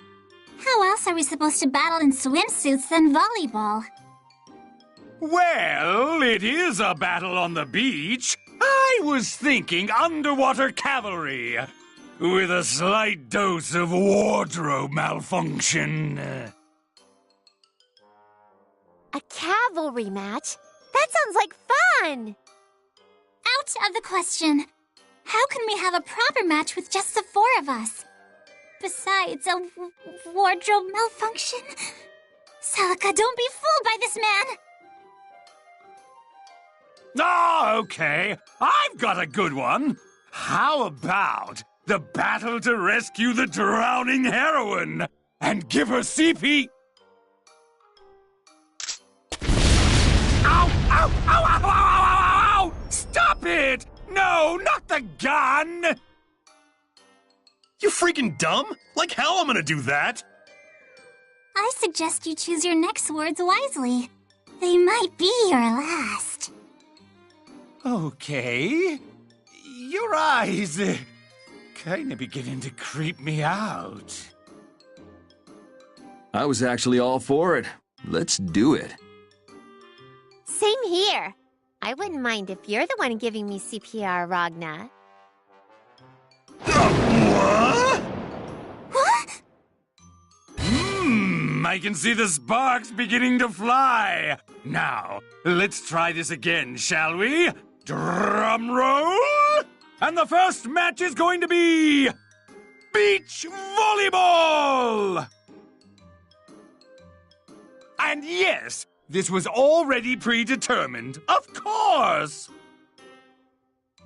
S1: How else are we supposed to battle in swimsuits than volleyball?
S2: Well, it is a battle on the beach. I was thinking underwater cavalry, with a slight dose of wardrobe malfunction.
S5: A cavalry match? That sounds like fun!
S1: Out of the question. How can we have a proper match with just the four of us? Besides, a wardrobe malfunction? Celica, don't be fooled by this man!
S2: Oh, okay. I've got a good one. How about the battle to rescue the drowning heroine and give her CP... Ow! Ow! Ow! Ow! Ow! Ow! Ow! Ow! Stop it! No, not the gun!
S4: You freaking dumb? Like hell I'm gonna do that!
S1: I suggest you choose your next words wisely. They might be your last.
S2: Okay. Your eyes kind of beginning to creep me out.
S7: I was actually all for it. Let's do it.
S5: Same here. I wouldn't mind if you're the one giving me CPR, Ragna.
S2: What?
S1: What?
S2: I can see the sparks beginning to fly. Now, let's try this again, shall we? Drum roll! And the first match is going to be... beach volleyball! And yes, this was already predetermined. Of course!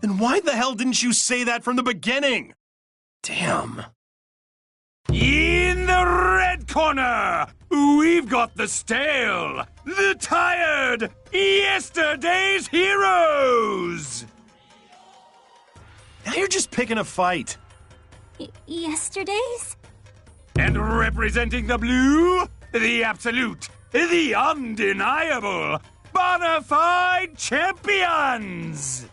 S4: Then why the hell didn't you say that from the beginning? Damn.
S2: In the red corner, we've got the stale, the tired, yesterday's heroes!
S4: Now you're just picking a fight.
S1: Yesterday's?
S2: And representing the blue, the absolute, the undeniable, bona fide champions!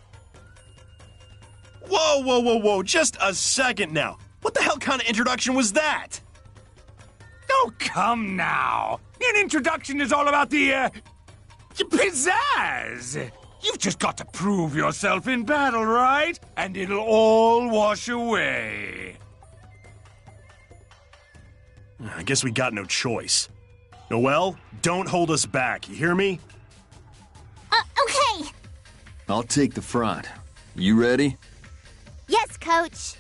S4: Whoa, whoa, whoa, whoa, just a second now. What the hell kind of introduction was that?
S2: Oh, come now. An introduction is all about the, pizzazz. You've just got to prove yourself in battle, right? And it'll all wash away.
S4: I guess we got no choice. Noelle, don't hold us back, you hear me?
S1: Okay.
S7: I'll take the front. You ready?
S5: Yes, Coach.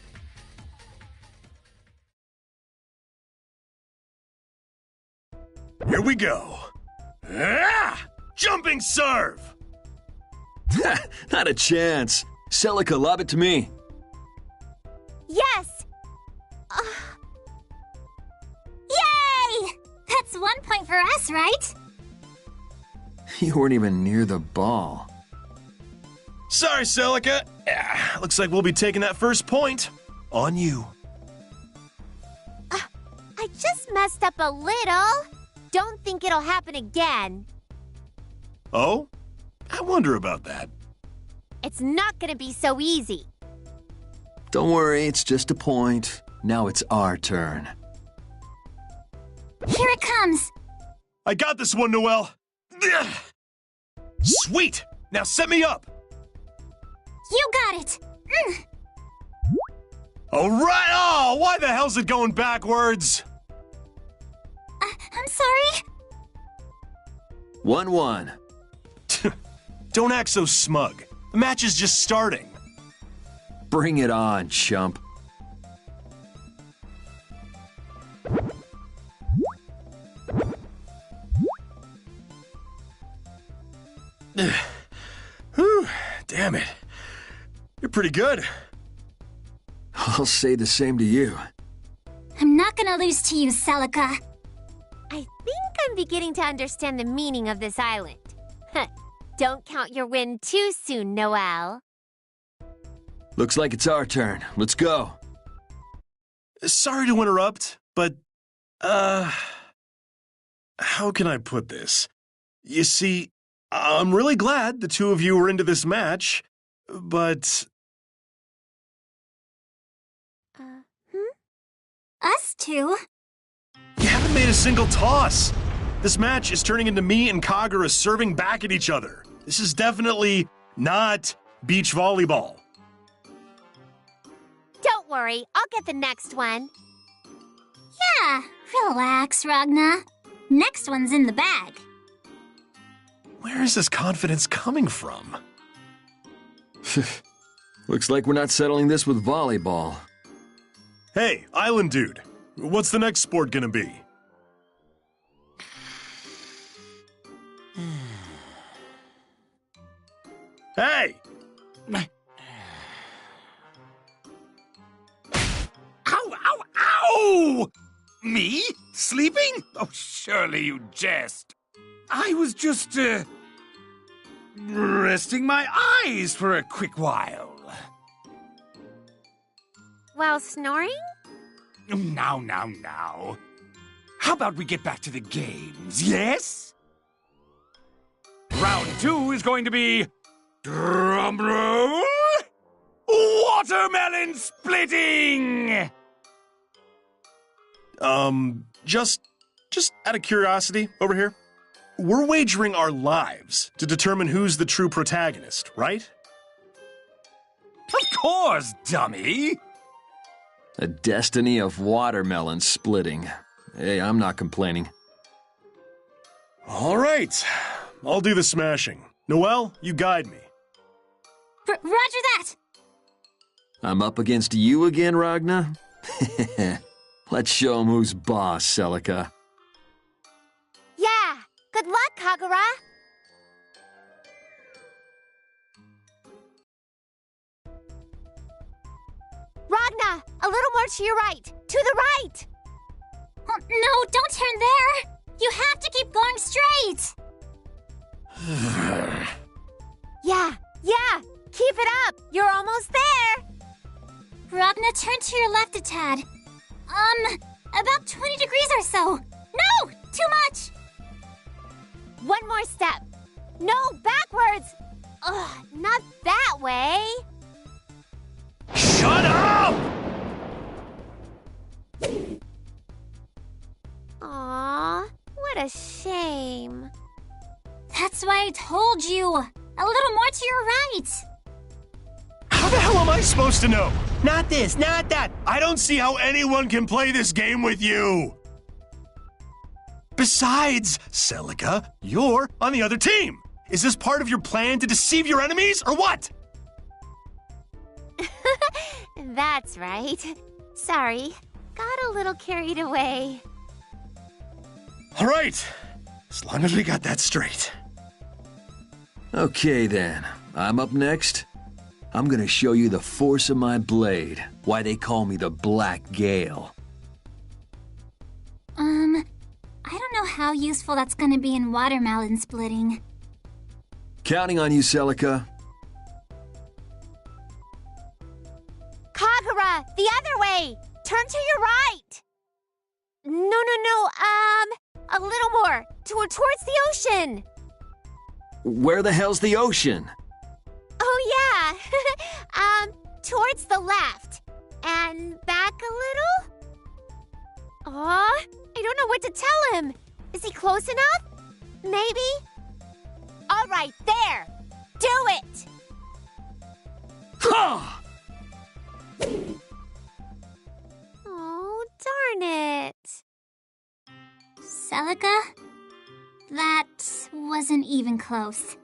S4: Here we go. Ah! Jumping serve!
S7: Not a chance. Celica, lob it to me.
S5: Yes!
S1: Yay! That's 1 point for us, right?
S7: You weren't even near the ball.
S4: Sorry, Celica. Looks like we'll be taking that first point. On you.
S5: I just messed up a little. Don't think it'll happen again.
S4: Oh? I wonder about that.
S5: It's not gonna be so easy.
S7: Don't worry, it's just a point. Now it's our turn.
S1: Here it comes.
S4: I got this one, Noelle. Sweet! Now set me up!
S1: You got it!
S4: Alright! Oh, why the hell's it going backwards?
S1: I'm sorry.
S7: 1-1.
S4: Don't act so smug. The match is just starting.
S7: Bring it on, chump.
S4: Whew, damn it. You're pretty good.
S7: I'll say the same to you.
S1: I'm not gonna lose to you, Celica.
S5: I think I'm beginning to understand the meaning of this island. Don't count your win too soon, Noelle.
S7: Looks like it's our turn. Let's go.
S4: Sorry to interrupt, but, how can I put this? You see, I'm really glad the two of you were into this match, but...
S1: Us two?
S4: You haven't made a single toss. This match is turning into me and Kagura serving back at each other. This is definitely not beach volleyball.
S5: Don't worry, I'll get the next one.
S1: Yeah, relax, Ragna. Next one's in the bag.
S4: Where is this confidence coming from?
S7: Looks like we're not settling this with volleyball.
S4: Hey, Island Dude, what's the next sport gonna be? Hey!
S2: Ow, ow, ow! Me? Sleeping? Oh, surely you jest. I was just, resting my eyes for a quick while.
S5: While snoring?
S2: Now. How about we get back to the games, yes? Round 2 is going to be... drumroll... watermelon splitting!
S4: Just out of curiosity, over here. We're wagering our lives to determine who's the true protagonist, right?
S2: Of course, dummy!
S7: A destiny of watermelon splitting. Hey, I'm not complaining.
S4: All right. I'll do the smashing. Noelle, you guide me.
S1: Roger that!
S7: I'm up against you again, Ragna? Let's show him who's boss, Celica.
S5: Yeah! Good luck, Kagura! Ragna! A little more to your right! To the right!
S1: Oh, no, don't turn there! You have to keep going straight!
S5: Yeah! Keep it up! You're almost there!
S1: Ragna, turn to your left a tad. About 20 degrees or so. No! Too much!
S5: One more step. No, backwards! Ugh, not that way.
S2: Shut up!
S5: Aw, what a shame.
S1: That's why I told you. A little more to your right.
S4: How the hell am I supposed to know? Not this, not that. I don't see how anyone can play this game with you. Besides, Celica, you're on the other team. Is this part of your plan to deceive your enemies, or what?
S5: That's right. Sorry, got a little carried away.
S4: All right, as long as we got that straight.
S7: Okay then, I'm up next. I'm gonna show you the force of my blade, why they call me the Black Gale.
S1: I don't know how useful that's gonna be in watermelon splitting.
S7: Counting on you, Celica.
S5: Kagura, the other way! Turn to your right! No, a little more, towards the ocean!
S7: Where the hell's the ocean?
S5: Oh, yeah. Towards the left. And back a little? Aw, I don't know what to tell him. Is he close enough? Maybe? All right. right there! Do it!
S2: Ha!
S5: Oh, darn it.
S1: Celica? That wasn't even close.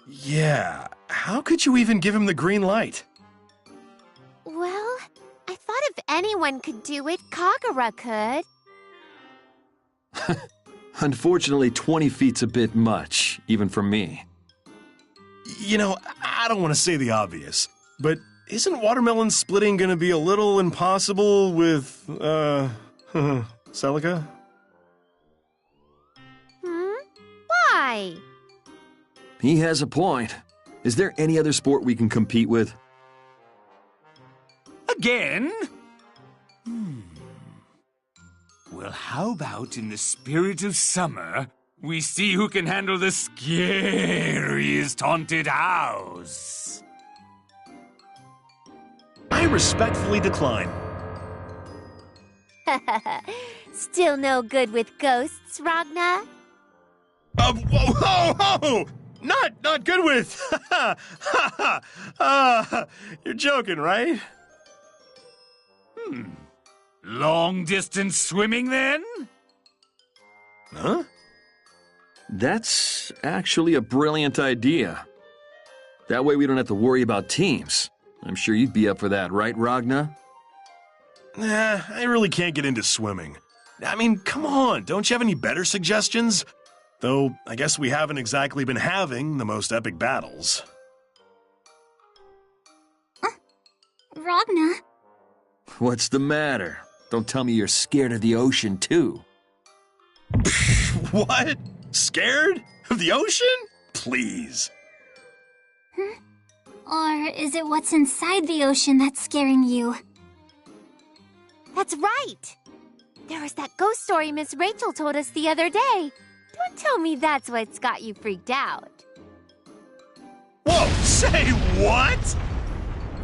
S4: Yeah, how could you even give him the green light?
S5: Well, I thought if anyone could do it, Kagura could.
S7: Unfortunately, 20 feet's a bit much, even for me.
S4: You know, I don't want to say the obvious, but isn't watermelon splitting gonna be a little impossible with, Celica?
S5: Why?
S7: He has a point. Is there any other sport we can compete with?
S2: Again? Well, how about in the spirit of summer, we see who can handle the scariest haunted house?
S4: I respectfully decline.
S5: Still no good with ghosts, Ragna?
S4: Whoa! Not good with. You're joking, right?
S2: Long distance swimming then?
S4: Huh?
S7: That's actually a brilliant idea. That way we don't have to worry about teams. I'm sure you'd be up for that, right, Ragna?
S4: Nah, I really can't get into swimming. I mean, come on, don't you have any better suggestions? Though, I guess we haven't exactly been having the most epic battles.
S1: Ragna?
S7: What's the matter? Don't tell me you're scared of the ocean, too.
S4: What? Scared? Of the ocean? Please.
S1: Or is it what's inside the ocean that's scaring you?
S5: That's right! There was that ghost story Miss Rachel told us the other day. Don't tell me that's what's got you freaked out.
S4: Whoa, say what?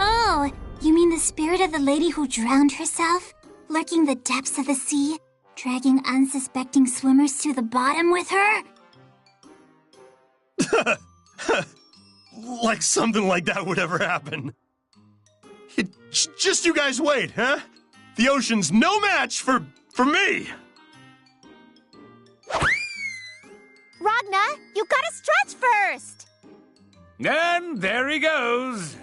S1: Oh, you mean the spirit of the lady who drowned herself? Lurking the depths of the sea? Dragging unsuspecting swimmers to the bottom with her?
S4: Like something like that would ever happen. Just you guys wait, huh? The ocean's no match for me!
S5: Ragna, you gotta stretch first!
S2: And there he goes.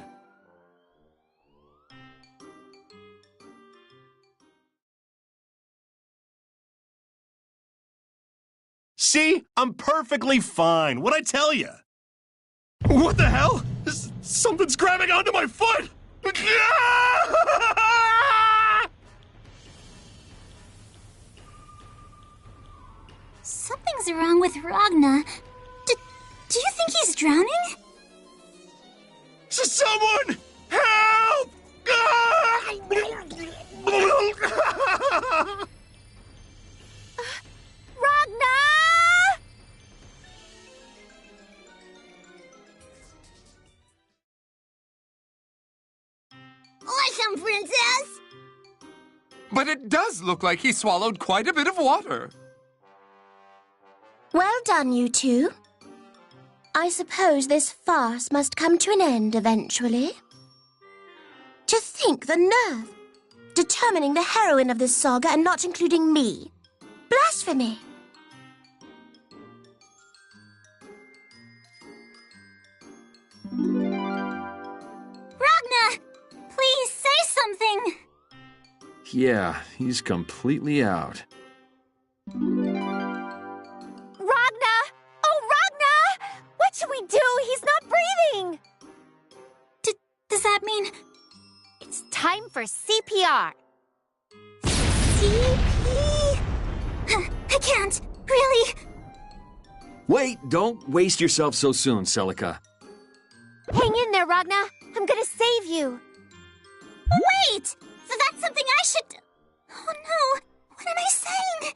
S4: See? I'm perfectly fine. What'd I tell you? What the hell? Something's grabbing onto my foot!
S1: Something's wrong with Ragna. Do you think he's drowning?
S4: Someone! Help!
S5: Ragna!
S6: Awesome, Princess!
S8: But it does look like he swallowed quite a bit of water.
S3: Well done, you two. I suppose this farce must come to an end eventually. To think the nerve! Determining the heroine of this saga and not including me. Blasphemy!
S1: Ragna! Please say something!
S7: Yeah, he's completely out.
S5: Ragna! Oh, Ragna! What should we do? He's not breathing!
S1: Does that mean...
S5: It's time for CPR.
S1: CP? I can't. Really?
S7: Wait, don't waste yourself so soon, Celica.
S5: Hang in there, Ragna. I'm gonna save you.
S1: Wait! So that's something I should... Oh no! What am I saying?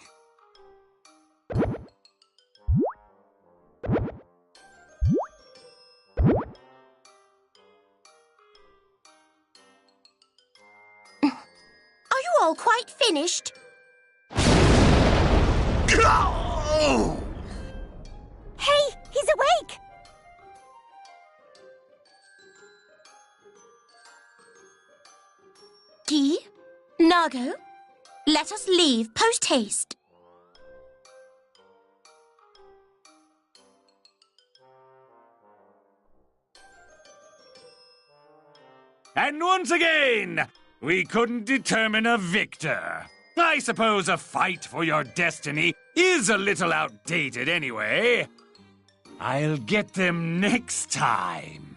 S3: Are you all quite finished?
S5: Hey, he's awake!
S3: Nago, let us leave post-haste.
S2: And once again, we couldn't determine a victor. I suppose a fight for your destiny is a little outdated anyway. I'll get them next time.